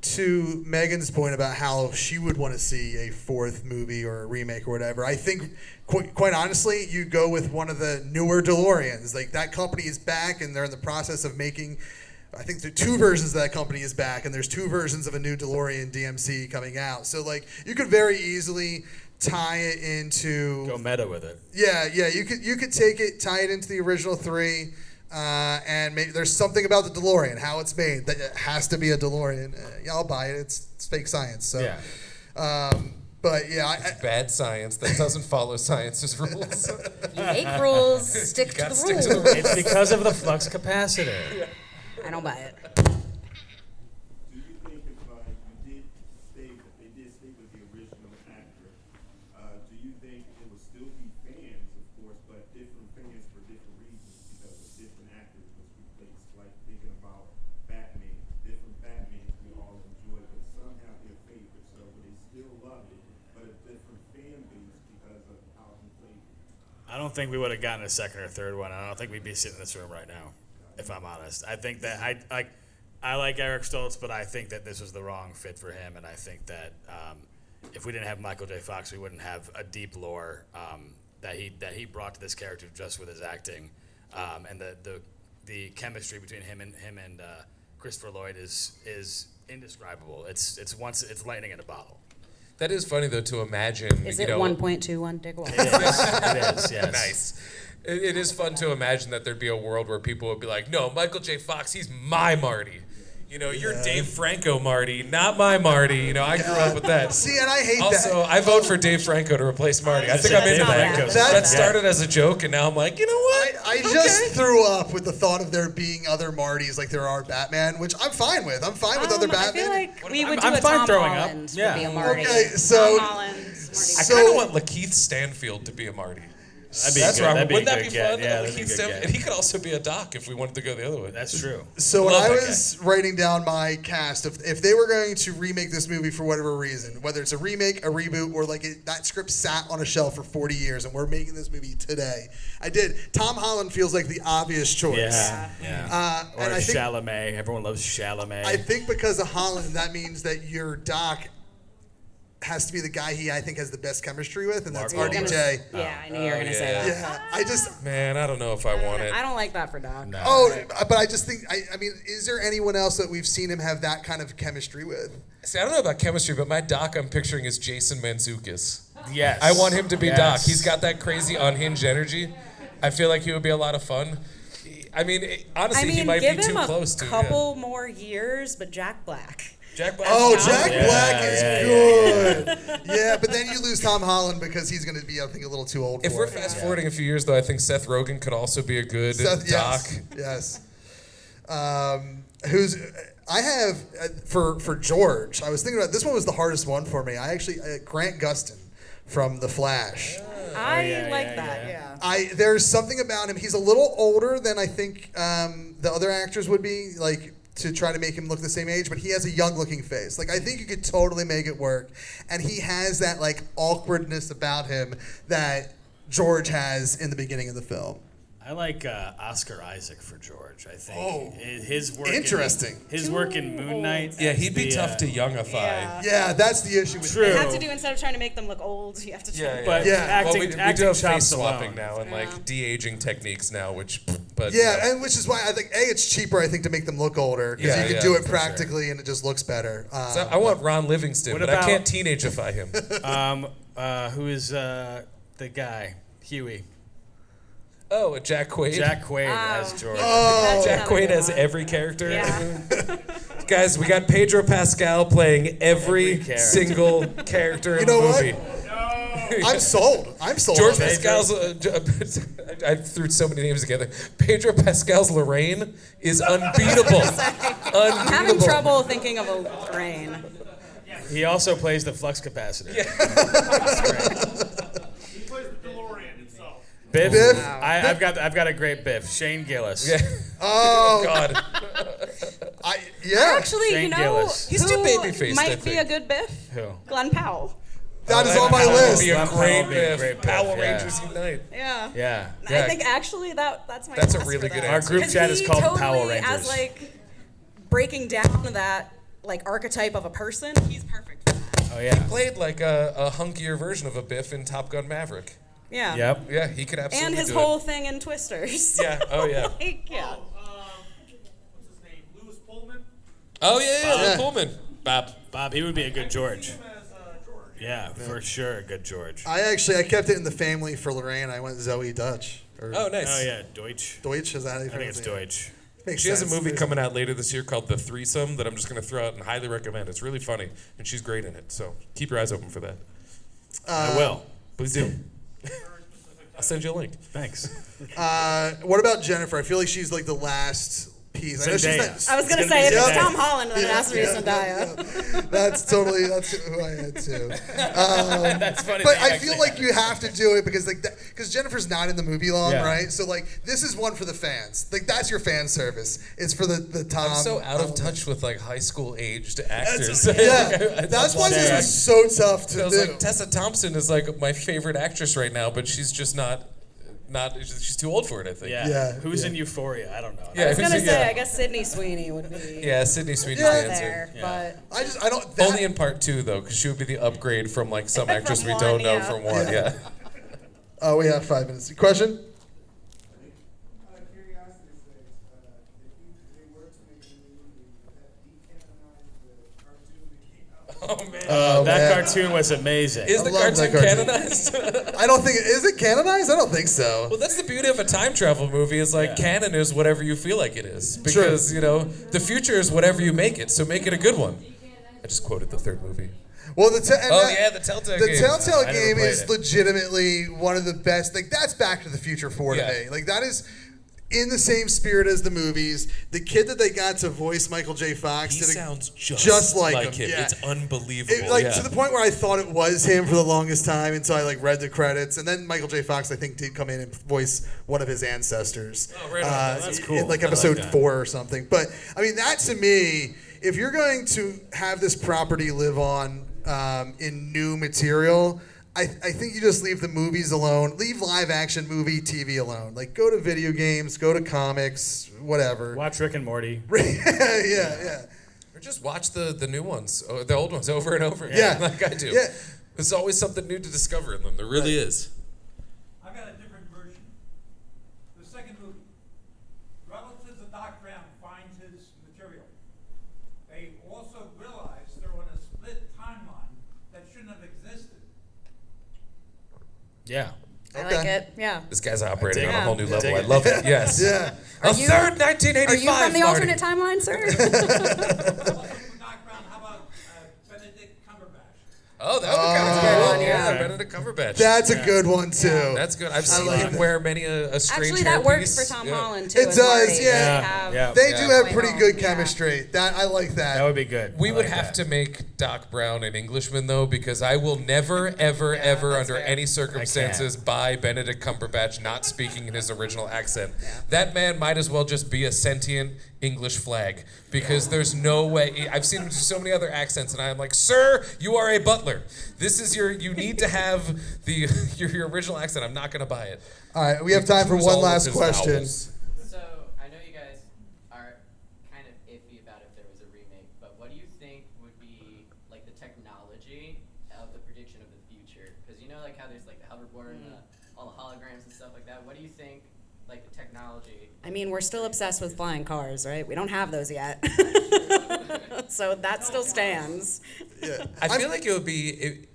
G: To Megan's point about how she would want to see a fourth movie or a remake or whatever, I think, quite honestly, you go with one of the newer DeLoreans. Like, that company is back, and they're in the process of making, I think the 2 versions of that company is back, and there's 2 versions of a new DeLorean DMC coming out. So, like, you could very easily tie it into...
H: Go meta with it.
G: Yeah, you could take it, tie it into the original 3, and maybe there's something about the DeLorean, how it's made, that it has to be a DeLorean. Yeah, I'll buy it. It's fake science. So,
H: Yeah.
G: but yeah,
E: It's bad science that doesn't follow science's rules.
F: You make rules, stick to
E: gotta
F: the
E: stick
F: rules.
E: to the rules.
H: It's because of the flux capacitor.
F: I don't buy it.
K: Do you think if you did stay with the original actor, do you think it would still be fans, of course, but different fans for different reasons because of different actors was replaced? Like thinking about Batman, different Batmans we all enjoy, but some have their favorites, so they still love it, but a different fan base because of how he played it.
H: I don't think we would have gotten a second or third one. I don't think we'd be sitting in this room right now, if I'm honest. I think that I like Eric Stoltz, but I think that this was the wrong fit for him, and I think that if we didn't have Michael J. Fox, we wouldn't have a deep lore that he brought to this character just with his acting, and the chemistry between him and Christopher Lloyd is indescribable. It's lightning in a bottle.
E: That is funny though to imagine.
F: Is
E: you
F: it
E: know,
F: 1.21 gigawatts?
H: It is, yes.
E: Nice. It is fun to imagine that there'd be a world where people would be like, no, Michael J. Fox, he's my Marty. You know, you're Dave Franco Marty, not my Marty. You know, I grew up with that.
G: See, and I hate that.
E: Also, I vote for Dave Franco to replace Marty. I think I'm into that. That started as a joke, and now I'm like, you know what?
G: I just threw up with the thought of there being other Martys like there are Batman, which I'm fine with. I'm fine with other
F: I
G: Batman.
F: feel like we would
H: I'm
F: do a
H: fine
F: Tom
H: throwing up.
F: Holland
H: Yeah.
F: would be a Marty.
G: Okay, so-
F: Tom Holland, Marty.
E: I
G: So-
E: kind of want Lakeith Stanfield to be a Marty.
H: That'd be
E: That's
H: good.
E: right.
H: That'd be
E: Wouldn't
H: a
E: that
H: good
E: be
H: get.
E: fun?
H: Yeah, that'd be a
E: Lakeith
H: good
E: Stanfield,
H: get.
E: and he could also be a Doc if we wanted to go the other way.
H: That's true.
G: So when
E: Love
G: I
E: that
G: was writing down my cast, if they were going to remake this movie for whatever reason, whether it's a remake, a reboot, or like that script sat on a shelf for 40 years and we're making this movie today, I did. Tom Holland feels like the obvious choice.
H: Yeah. Or
G: and I think,
H: Chalamet. Everyone loves Chalamet.
G: I think because of Holland, that means that your Doc has to be the guy I think has the best chemistry with, and that's
H: Mark
G: RDJ.
F: Yeah, I knew you were going to say that.
G: Yeah, I just.
E: Man, I don't know if I want it.
F: I don't like that for Doc.
H: No.
G: Oh, but I just think. I mean, is there anyone else that we've seen him have that kind of chemistry with?
E: See, I don't know about chemistry, but my Doc I'm picturing is Jason Mantzoukas.
H: Yes.
E: I want him to be
H: Yes.
E: Doc. He's got that crazy unhinged energy. I feel like he would be a lot of fun. I mean, honestly, he might
F: give
E: be too
F: him
E: close to.
F: a couple more years, but Jack Black.
E: Jack Black.
G: Oh, Jack Black is good.
H: Yeah.
G: Yeah, but then you lose Tom Holland because he's going to be, I think, a little too old
E: If
G: for
E: we're
G: it.
E: fast forwarding a few years, though, I think Seth Rogen could also be a good
G: Seth,
E: Doc.
G: yes. Who's I have for George. I was thinking about this one was the hardest one for me. I actually Grant Gustin from The Flash.
F: I like that, yeah.
G: There's something about him. He's a little older than I think the other actors would be, like, to try to make him look the same age, but he has a young-looking face. Like, I think you could totally make it work. And he has that, like, awkwardness about him that George has in the beginning of the film.
H: I like Oscar Isaac for George. I think
G: Oh,
H: his work.
G: interesting.
H: His work in Moon Knight.
E: Yeah, he'd be
H: the,
E: tough to youngify.
G: Yeah, that's the issue with
H: True.
F: You have to do, instead of trying to make them look old, you have to try
E: Yeah,
F: to
H: But
G: Yeah.
H: acting,
E: Well, we do
H: acting
E: have face
H: chops
E: swapping
H: alone.
E: now and like de-aging techniques now, which, but
G: Yeah, and which is why I think it's cheaper. I think to make them look older because
E: Yeah,
G: you can
E: yeah,
G: do it
E: for sure.
G: practically and it just looks better.
E: So I want Ron Livingston,
H: What
E: but
H: about-
E: I can't teenageify him.
H: Who is the guy? Huey.
E: Oh, Jack Quaid.
H: Jack Quaid as George.
F: That's
E: Jack
F: another
E: Quaid
F: good
E: has
F: one.
E: every character.
F: Yeah.
E: Guys, we got Pedro Pascal playing every
H: Every character.
E: single character in
G: You
E: the
G: know what?
E: movie.
G: I'm sold. I'm sold.
E: George
G: on that.
E: Pascal's. I threw so many names together. Pedro Pascal's Lorraine is unbeatable.
F: I'm having
E: Unbeatable.
F: trouble thinking of a Lorraine.
H: He also plays the flux capacitor.
J: He plays the DeLorean himself.
H: Biff.
G: Biff?
H: I've got a great Biff. Shane Gillis.
E: Yeah.
G: Oh,
E: God.
G: yeah.
F: Actually,
H: Shane
F: you know,
H: Gillis.
E: He's too
F: who
E: baby-faced, I
F: might be
E: think.
F: a good Biff?
H: Who?
F: Glenn Powell.
G: That is on my
E: That would
G: list.
E: be a
H: Glenn
E: great
H: Powell would be a
E: Biff.
H: great Biff,
E: Power
H: yeah.
E: Rangers Unite.
F: Yeah.
H: Yeah.
E: Yeah.
F: I think actually that's my
E: That's a
F: guess
E: really
F: for
E: good
F: that.
H: Our group
F: 'Cause
H: chat is
F: he
H: called
F: totally,
H: Power Rangers.
F: As like breaking down that like archetype of a person, he's perfect for that.
H: Oh yeah.
E: Played like a hunkier version of a Biff in Top Gun Maverick.
F: Yeah.
H: Yep.
E: Yeah, he could absolutely
F: And his
E: do
F: whole
E: it.
F: thing in Twisters.
E: Yeah. Oh yeah.
F: Like, yeah.
J: What's his name? Louis Pullman.
E: Oh yeah.
G: Yeah.
E: Luke Pullman. Bob.
H: Bob, he would be a good George.
J: Him as George.
H: Yeah, for sure, a good George.
G: I kept it in the family for Lorraine. I went Zoe Dutch. Or
E: Oh nice.
H: Oh yeah, Deutsch.
G: Deutsch, is that how you
H: I think
G: pronounce
H: it's
G: it?
H: Deutsch.
G: Makes
E: She has a
G: sense.
E: movie coming out later this year called The Threesome that I'm just going to throw out and highly recommend. It's really funny, and she's great in it. So keep your eyes open for that.
H: I will.
E: Please do. I'll send you a link.
H: Thanks.
G: What about Jennifer? I feel like she's like the last piece. I know she's
H: Zendaya.
F: I was gonna
H: It's
F: say if
H: gonna
F: it's
H: be
F: Tom Holland, then it has to be Zendaya.
G: That's who I had too.
H: That's funny.
G: But
H: that
G: I
H: you
G: feel
H: actually-
G: like you have to do it because because Jennifer's not in the movie long,
H: Yeah.
G: right? So like this is one for the fans. Like that's your fan service. It's for the Tom.
E: I'm so out of touch with like high school aged actors.
G: Yeah, that's why this was so tough to
E: I was
G: do.
E: like, Tessa Thompson is like my favorite actress right now, but she's just not. She's too old for it, I think.
H: Yeah.
G: Yeah,
H: Who's
G: yeah.
H: in Euphoria? I don't know.
E: Yeah,
F: I was
E: who's
F: gonna
E: in-
F: say,
E: yeah.
F: I guess Sydney Sweeney would be
E: Yeah, Sydney Sweeney's
G: Yeah.
E: the answer.
F: there,
H: Yeah.
F: but
G: I don't. That,
E: Only in part 2 though, because she would be the upgrade from like some actress we
F: From
E: don't
F: one,
E: know
F: yeah.
E: from one. Yeah.
G: Oh, we have 5 minutes. Question?
K: Curiosity says, if they were to make a new movie, would that decanonize the cartoon that came out?
E: Oh man.
H: That
G: man.
H: cartoon was amazing.
E: Is the
G: love that
E: cartoon
G: cartoon.
E: canonized?
G: I don't think is it canonized? I don't think so.
E: Well, that's the beauty of a time travel movie. Is like canon is whatever you feel like it is, because the future is whatever you make it. So make it a good one. I just quoted the third movie.
G: Well,
E: the Telltale game.
G: The Telltale
H: I never
G: game
H: played
G: is
H: it.
G: legitimately one of the best. Like that's Back to the Future 4
E: Yeah.
G: today. Like that is in the same spirit as the movies. The kid that they got to voice Michael J. Fox
E: He
G: did
E: sounds
G: just like him. Yeah.
E: It's unbelievable.
G: To the point where I thought it was him for the longest time until I like read the credits, and then Michael J. Fox I think did come in and voice one of his ancestors.
E: Oh, right on. That's
H: cool.
G: In like
E: I like
G: episode
E: that.
G: 4 or something. But I mean, that to me, if you're going to have this property live on in new material, I think you just leave the movies alone. Leave live action movie TV alone. Like go to video games, go to comics, whatever.
H: Watch Rick and Morty.
G: yeah.
E: Or just watch the new ones, or the old ones over and over again,
G: Yeah.
E: like I do.
G: Yeah.
E: There's always something new to discover in them. There really is.
A: I've got a different version. The second movie. Relatives of Doc Brown find his material. They also realize they're on a split timeline that shouldn't have existed.
H: Yeah.
F: I like it. Yeah.
E: This guy's operating
H: dig
E: on a
F: it.
E: whole new
H: I
E: level.
H: dig
E: I
H: it.
E: love it. Yes.
G: Yeah.
E: A
F: you-
E: third 1985.
F: Are you from the
E: Marty.
F: alternate timeline, sir?
A: Also from Doc Brown, how about Benedict Cumberbatch?
E: Oh, that would be kind of
F: That's a good
E: cool.
F: one, yeah.
E: Benedict Cumberbatch.
G: That's a good one too.
E: That's good. I've
G: I
E: seen
G: like
E: him
G: that.
E: wear many a strange
F: Actually, that works
E: hairpiece.
F: for Tom
E: Yeah.
F: Holland too.
G: It
F: as
G: does,
F: Marty.
G: yeah.
F: They have-
H: Yeah.
G: They do have
F: Way
G: pretty
F: home,
G: good
F: yeah.
G: chemistry. That I like that.
H: That would be good.
E: We
H: I
E: would
H: like
E: have
H: that.
E: to make Doc Brown an Englishman though, because I will never, ever, ever,
F: that's
E: under
F: fair.
E: any circumstances, buy Benedict Cumberbatch not speaking in his original accent. That man might as well just be a sentient English flag, because there's no way. I've seen him do so many other accents, and I'm like, sir, you are a butler. This is you need to have your original accent. I'm not gonna buy it.
G: All right, we have time for
E: Choose
G: one
E: all of
G: last
E: his
G: question.
E: vowels.
L: So, I know you guys are kind of iffy about if there was a remake, but what do you think would be, like, the technology of the prediction of the future? Because you know, like, how there's, like, the hoverboard and all the holograms and stuff like that. What do you think, like, the technology...
F: I mean, we're still obsessed with flying cars, right? We don't have those yet. So that still stands.
G: Yeah.
E: I feel like it would be.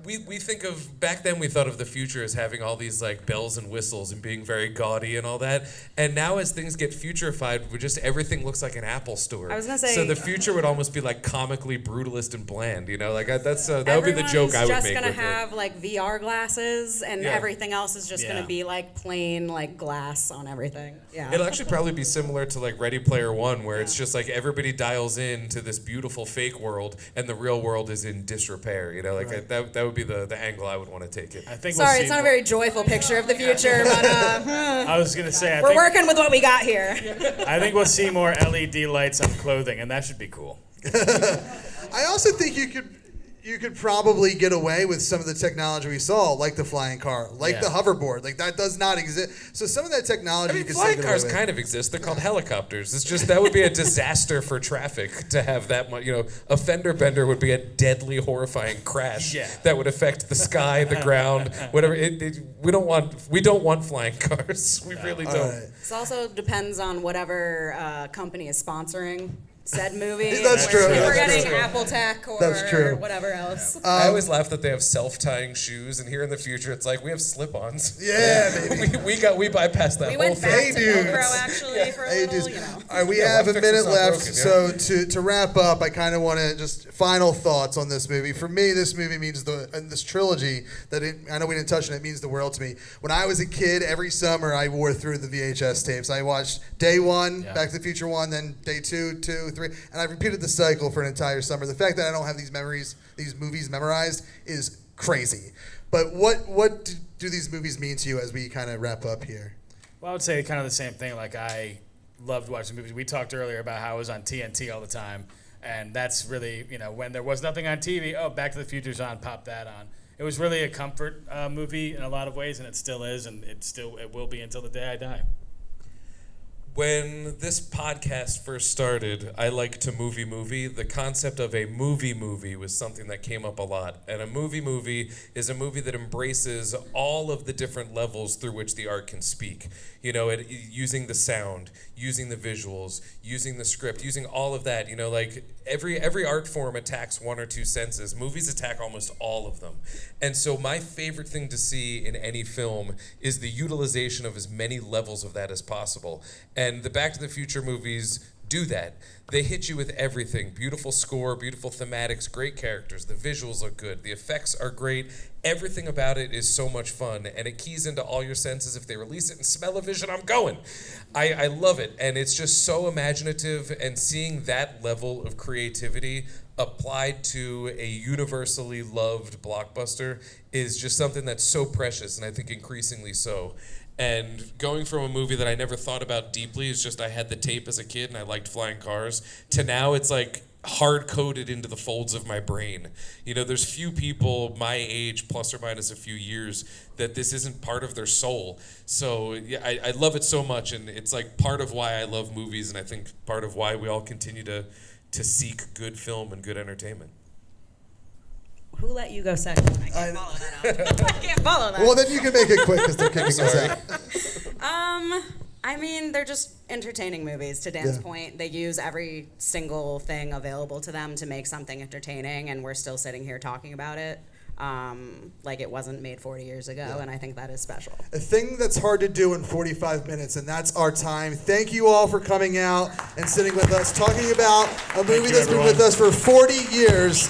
E: We think of back then we thought of the future as having all these like bells and whistles and being very gaudy and all that, and now as things get futurified, everything looks like an Apple store.
F: I was gonna say-
E: so the future would almost be like comically brutalist and bland, you know, like that would be the joke I would
F: Everyone's
E: make.
F: just gonna
E: with
F: have like VR glasses, and
E: Yeah.
F: everything else is just
H: Yeah.
F: gonna be like plain like glass on everything. Yeah.
E: It'll actually probably be similar to like Ready Player One, where it's just like everybody dials in to this beautiful fake world, and the real world is in disrepair. You know, like that would be the angle I would want to take it.
H: I think
F: Sorry,
H: we'll see
F: it's not a very joyful picture of the future, but
H: I was gonna say
F: we're working with what we got here.
H: I think we'll see more LED lights on clothing, and that should be cool.
G: I also think you could probably get away with some of the technology we saw, like the flying car, like
H: Yeah.
G: the hoverboard. Like that does not exist. So some of that technology
E: I mean,
G: you could still
E: flying
G: get
E: cars
G: away with.
E: kind of exist. They're called helicopters. It's just that would be a disaster for traffic to have that much. You know, a fender bender would be a deadly, horrifying crash
H: Yeah.
E: that would affect the sky, the ground, whatever. We don't want flying cars. We really
G: All
E: don't.
G: right.
F: This also depends on whatever company is sponsoring said movie.
G: That's true,
F: If we're
G: that's
F: getting
G: true.
F: Apple Tech or
G: That's true.
F: whatever else.
E: I always laugh that they have self-tying shoes, and here in the future, it's like we have slip-ons.
G: Yeah, baby.
E: we bypassed that
F: We
E: whole
F: went
E: thing.
F: back
G: Hey,
F: to
G: dudes.
F: Velcro actually for a
G: Hey,
F: little,
G: dudes.
F: you know.
G: All right, we
E: Yeah,
G: have
E: one
G: a
E: fix
G: minute
E: was not
G: left.
E: broken,
G: So to wrap up, I kind of want to just final thoughts on this movie. For me, this movie means and this trilogy I know we didn't touch on it, means the world to me. When I was a kid, every summer I wore through the VHS tapes. I watched day one,
H: Yeah.
G: Back to the Future 1, then day 2, 2, 3, and I repeated the cycle for an entire summer. The fact that I don't have these movies memorized is crazy. But what do these movies mean to you as we kind of wrap up here?
H: Well, I would say kind of the same thing. Like, I loved watching movies. We talked earlier about how it was on TNT all the time, and that's really, when there was nothing on TV, Back to the Future's on, pop that on. It was really a comfort movie in a lot of ways, and it still is, and it will be until the day I die.
E: When this podcast first started, I like to movie. The concept of a movie was something that came up a lot. And a movie is a movie that embraces all of the different levels through which the art can speak. You know, using the sound, using the visuals, using the script, using all of that. You know, like every art form attacks one or two senses. Movies attack almost all of them. And so my favorite thing to see in any film is the utilization of as many levels of that as possible. And the Back to the Future movies do that. They hit you with everything. Beautiful score, beautiful thematics, great characters. The visuals look good. The effects are great. Everything about it is so much fun, and it keys into all your senses. If they release it in smell-o-vision, I'm going. I love it, and it's just so imaginative, and seeing that level of creativity applied to a universally loved blockbuster is just something that's so precious, and I think increasingly so. And going from a movie that I never thought about deeply, is just I had the tape as a kid and I liked flying cars, to now it's like hard-coded into the folds of my brain. You know, there's few people my age, plus or minus a few years, that this isn't part of their soul. So yeah, I love it so much, and it's like part of why I love movies, and I think part of why we all continue to seek good film and good entertainment.
F: Who let you go second? I can't follow that up. I can't follow that.
G: Well, then you can make it quick because they're kicking us out.
F: I mean, they're just entertaining movies, to Dan's
G: Yeah.
F: point. They use every single thing available to them to make something entertaining, and we're still sitting here talking about it like it wasn't made 40 years ago, and I think that is special.
G: A thing that's hard to do in 45 minutes, and that's our time. Thank you all for coming out and sitting with us, talking about a movie that's been with us for 40 years.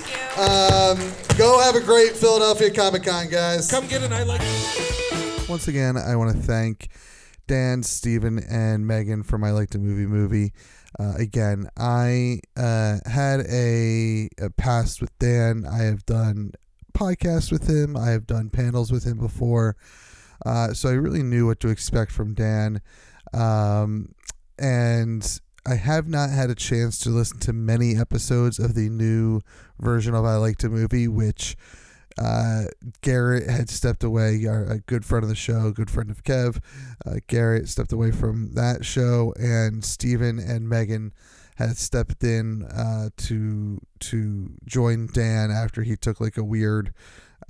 G: Go have a great Philadelphia Comic-Con, guys.
E: Come get an I Like.
D: Once again, I want to thank Dan, Steven, and Megan from I Like to Movie. Again, I had a past with Dan. I have done podcasts with him. I have done panels with him before. So I really knew what to expect from Dan. And I have not had a chance to listen to many episodes of the new version of I Like to Movie, which Garrett had stepped away, a good friend of the show, good friend of Kev. Garrett stepped away from that show, and Steven and Megan had stepped in to join Dan after he took like a weird,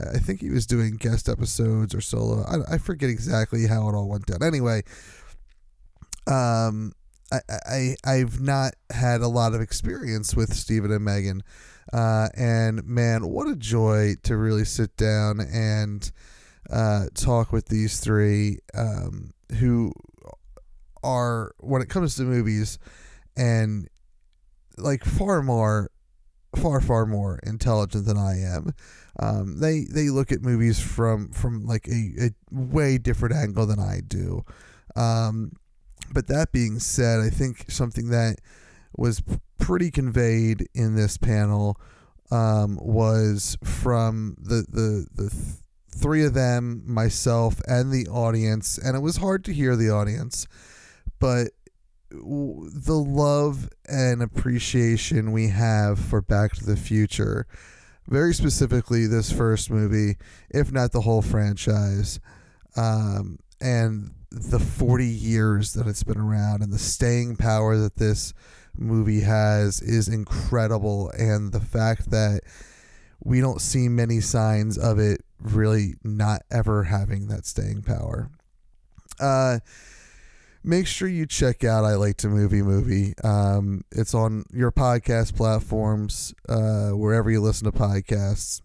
D: I think he was doing guest episodes or solo. I forget exactly how it all went down. Anyway, I've not had a lot of experience with Steven and Megan. And man, what a joy to really sit down and talk with these three who are, when it comes to movies, and like far more intelligent than I am. They look at movies from like a way different angle than I do. But that being said, I think something that was pretty conveyed in this panel was from the three of them, myself, and the audience, and it was hard to hear the audience, but the love and appreciation we have for Back to the Future, very specifically this first movie, if not the whole franchise, and the 40 years that it's been around and the staying power that this movie has is incredible, and the fact that we don't see many signs of it really not ever having that staying power. Make sure you check out I Like to Movie. It's on your podcast platforms, wherever you listen to podcasts.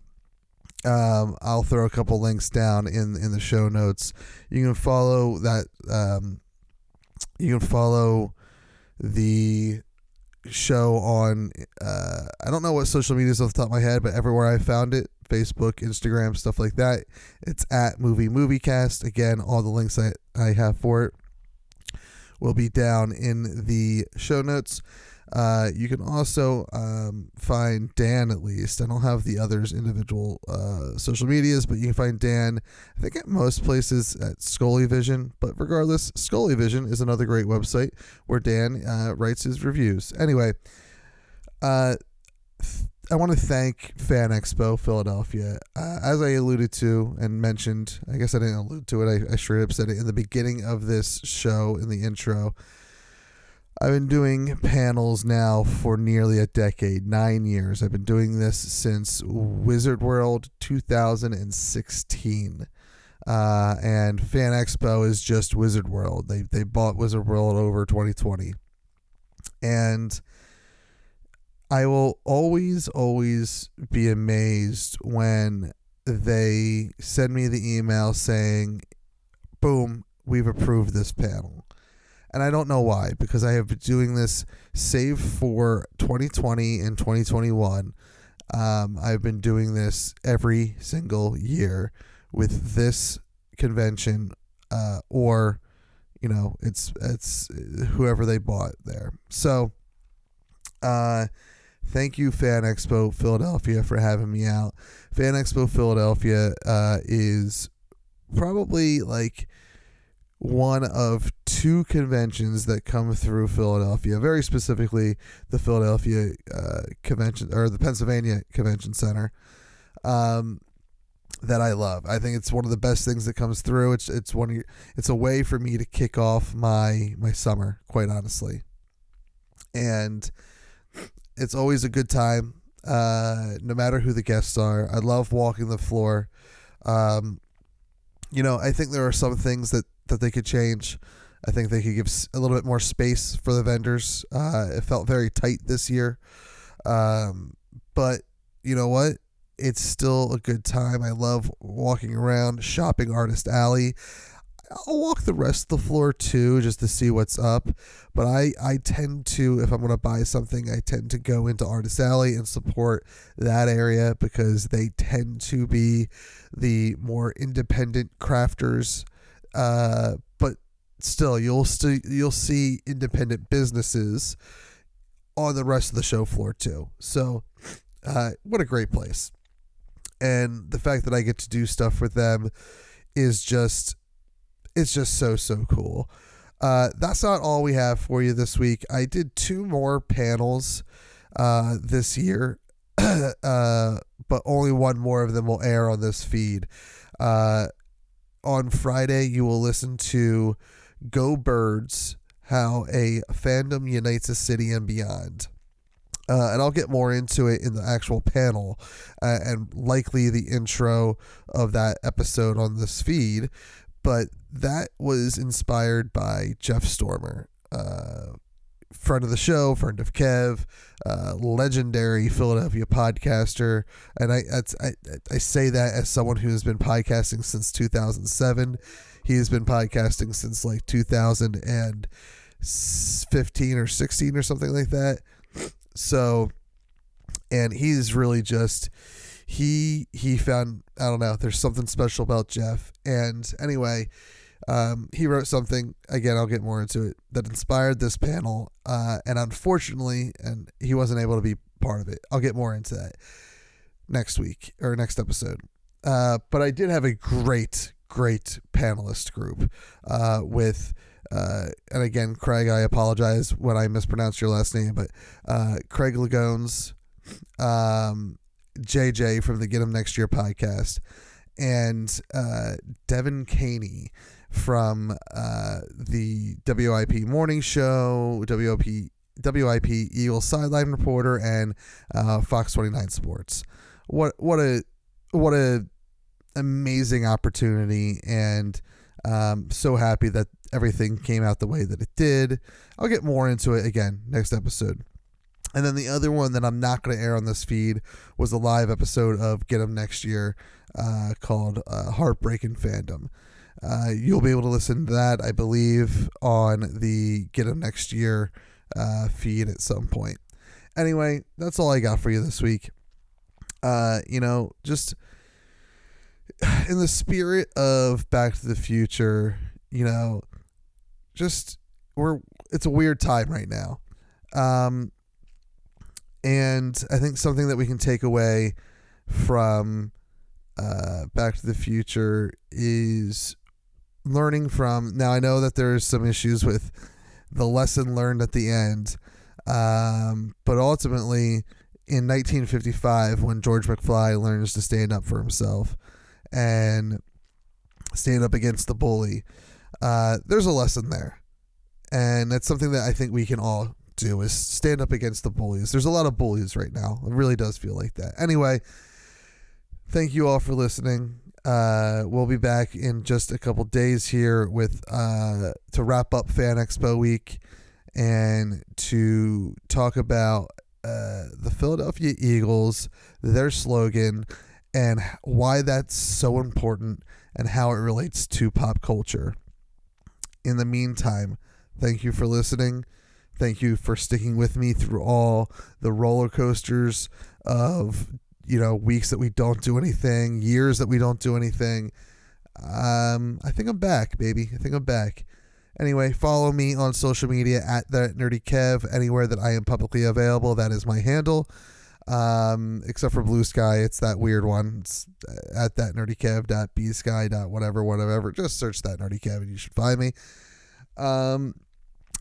D: I'll throw a couple links down in the show notes. You can follow that. You can follow the show on I don't know what social media is off the top of my head, but everywhere I found it, Facebook, Instagram, stuff like that, it's at Moviecast. Again, all the links that I have for it will be down in the show notes. You can also find Dan, at least. I don't have the others' individual social medias, but you can find Dan, I think, at most places at Scully Vision. But regardless, Scully Vision is another great website where Dan writes his reviews. Anyway, I want to thank FanExpo Philadelphia. As I alluded to and mentioned, I guess I didn't allude to it, I straight up said it in the beginning of this show, in the intro. I've been doing panels now for nearly a decade, 9 years. I've been doing this since Wizard World 2016. And FanExpo is just Wizard World. They bought Wizard World over 2020. And I will always be amazed when they send me the email saying, boom, we've approved this panel. And I don't know why, because I have been doing this save for 2020 and 2021. I've been doing this every single year with this convention, or, you know, it's whoever they bought there. So, thank you, FanExpo Philadelphia, for having me out. FanExpo Philadelphia is probably like one of two conventions that come through Philadelphia, very specifically the Philadelphia convention, or the Pennsylvania Convention Center, that I love. I think it's one of the best things that comes through. It's a way for me to kick off my summer, quite honestly. And it's always a good time, no matter who the guests are. I love walking the floor. You know, I think there are some things that they could change. I think they could give a little bit more space for the vendors. It felt very tight this year. But you know what? It's still a good time. I love walking around, shopping Artist Alley. I'll walk the rest of the floor too, just to see what's up. But I tend to, if I'm going to buy something, I tend to go into Artist Alley and support that area, because they tend to be the more independent crafters. But still, you'll see independent businesses on the rest of the show floor too. So, what a great place. And the fact that I get to do stuff with them is just, it's just so cool. That's not all we have for you this week. I did 2 more panels this year, but only one more of them will air on this feed. On Friday, you will listen to Go Birds, How a Fandom Unites a City and Beyond. And I'll get more into it in the actual panel, and likely the intro of that episode on this feed. But that was inspired by Jeff Stormer, friend of the show, friend of Kev, legendary Philadelphia podcaster. And I say that as someone who has been podcasting since 2007. He has been podcasting since like 2015 or 16 or something like that. So, and he's really just, he found, I don't know, there's something special about Jeff. And anyway, he wrote something, again, I'll get more into it, that inspired this panel. And unfortunately, and he wasn't able to be part of it. I'll get more into that next week or next episode. But I did have a great panelist group, with, and again, Craig, I apologize when I mispronounce your last name, but Craig Lagones, JJ from the Get 'Em Next Year podcast, and Devin Caney from the WIP Morning Show, WIP Eagle Sideline Reporter, and Fox 29 Sports. What a amazing opportunity, and so happy that everything came out the way that it did. I'll get more into it again next episode. And then the other one that I'm not going to air on this feed was a live episode of Get 'Em Next Year, called Heartbreaking Fandom. You'll be able to listen to that, I believe, on the Get 'Em Next Year feed at some point. Anyway, that's all I got for you this week. Just in the spirit of Back to the Future, it's a weird time right now. And I think something that we can take away from Back to the Future is learning from, now I know that there's some issues with the lesson learned at the end, but ultimately in 1955, when George McFly learns to stand up for himself and stand up against the bully, there's a lesson there. And that's something that I think we can all do, is stand up against the bullies. There's a lot of bullies right now. It really does feel like that. Anyway, thank you all for listening. We'll be back in just a couple days here with to wrap up FanExpo week and to talk about the Philadelphia Eagles, their slogan, and why that's so important and how it relates to pop culture. In the meantime, thank you for listening. Thank you for sticking with me through all the roller coasters of, weeks that we don't do anything, years that we don't do anything. I think I'm back, baby. I think I'm back. Anyway, follow me on social media at @NerdyKev. Anywhere that I am publicly available, that is my handle. Except for Blue Sky, it's that weird one. It's at @NerdyKev.bsky. Whatever. Just search that NerdyKev and you should find me.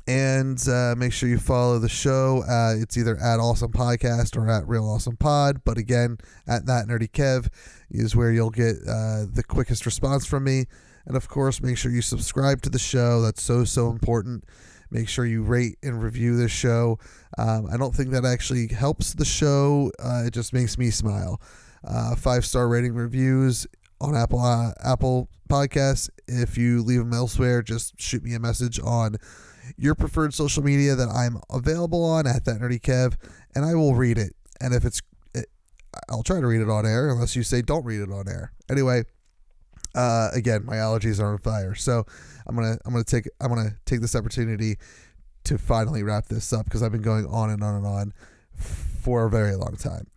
D: And make sure you follow the show. It's either at Awesome Podcast or at Real Awesome Pod. But again, at that Nerdy Kev is where you'll get the quickest response from me. And of course, make sure you subscribe to the show. That's so important. Make sure you rate and review this show. I don't think that actually helps the show. It just makes me smile. 5-star rating reviews on Apple Podcasts. If you leave them elsewhere, just shoot me a message on your preferred social media that I'm available on at that Nerdy Kev, and I will read it. And if I'll try to read it on air, unless you say don't read it on air. Anyway, again, my allergies are on fire, so I'm gonna take this opportunity to finally wrap this up because I've been going on and on and on for a very long time.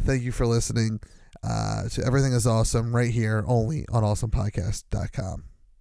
D: Thank you for listening to Everything is Awesome right here only on awesomepodcast.com.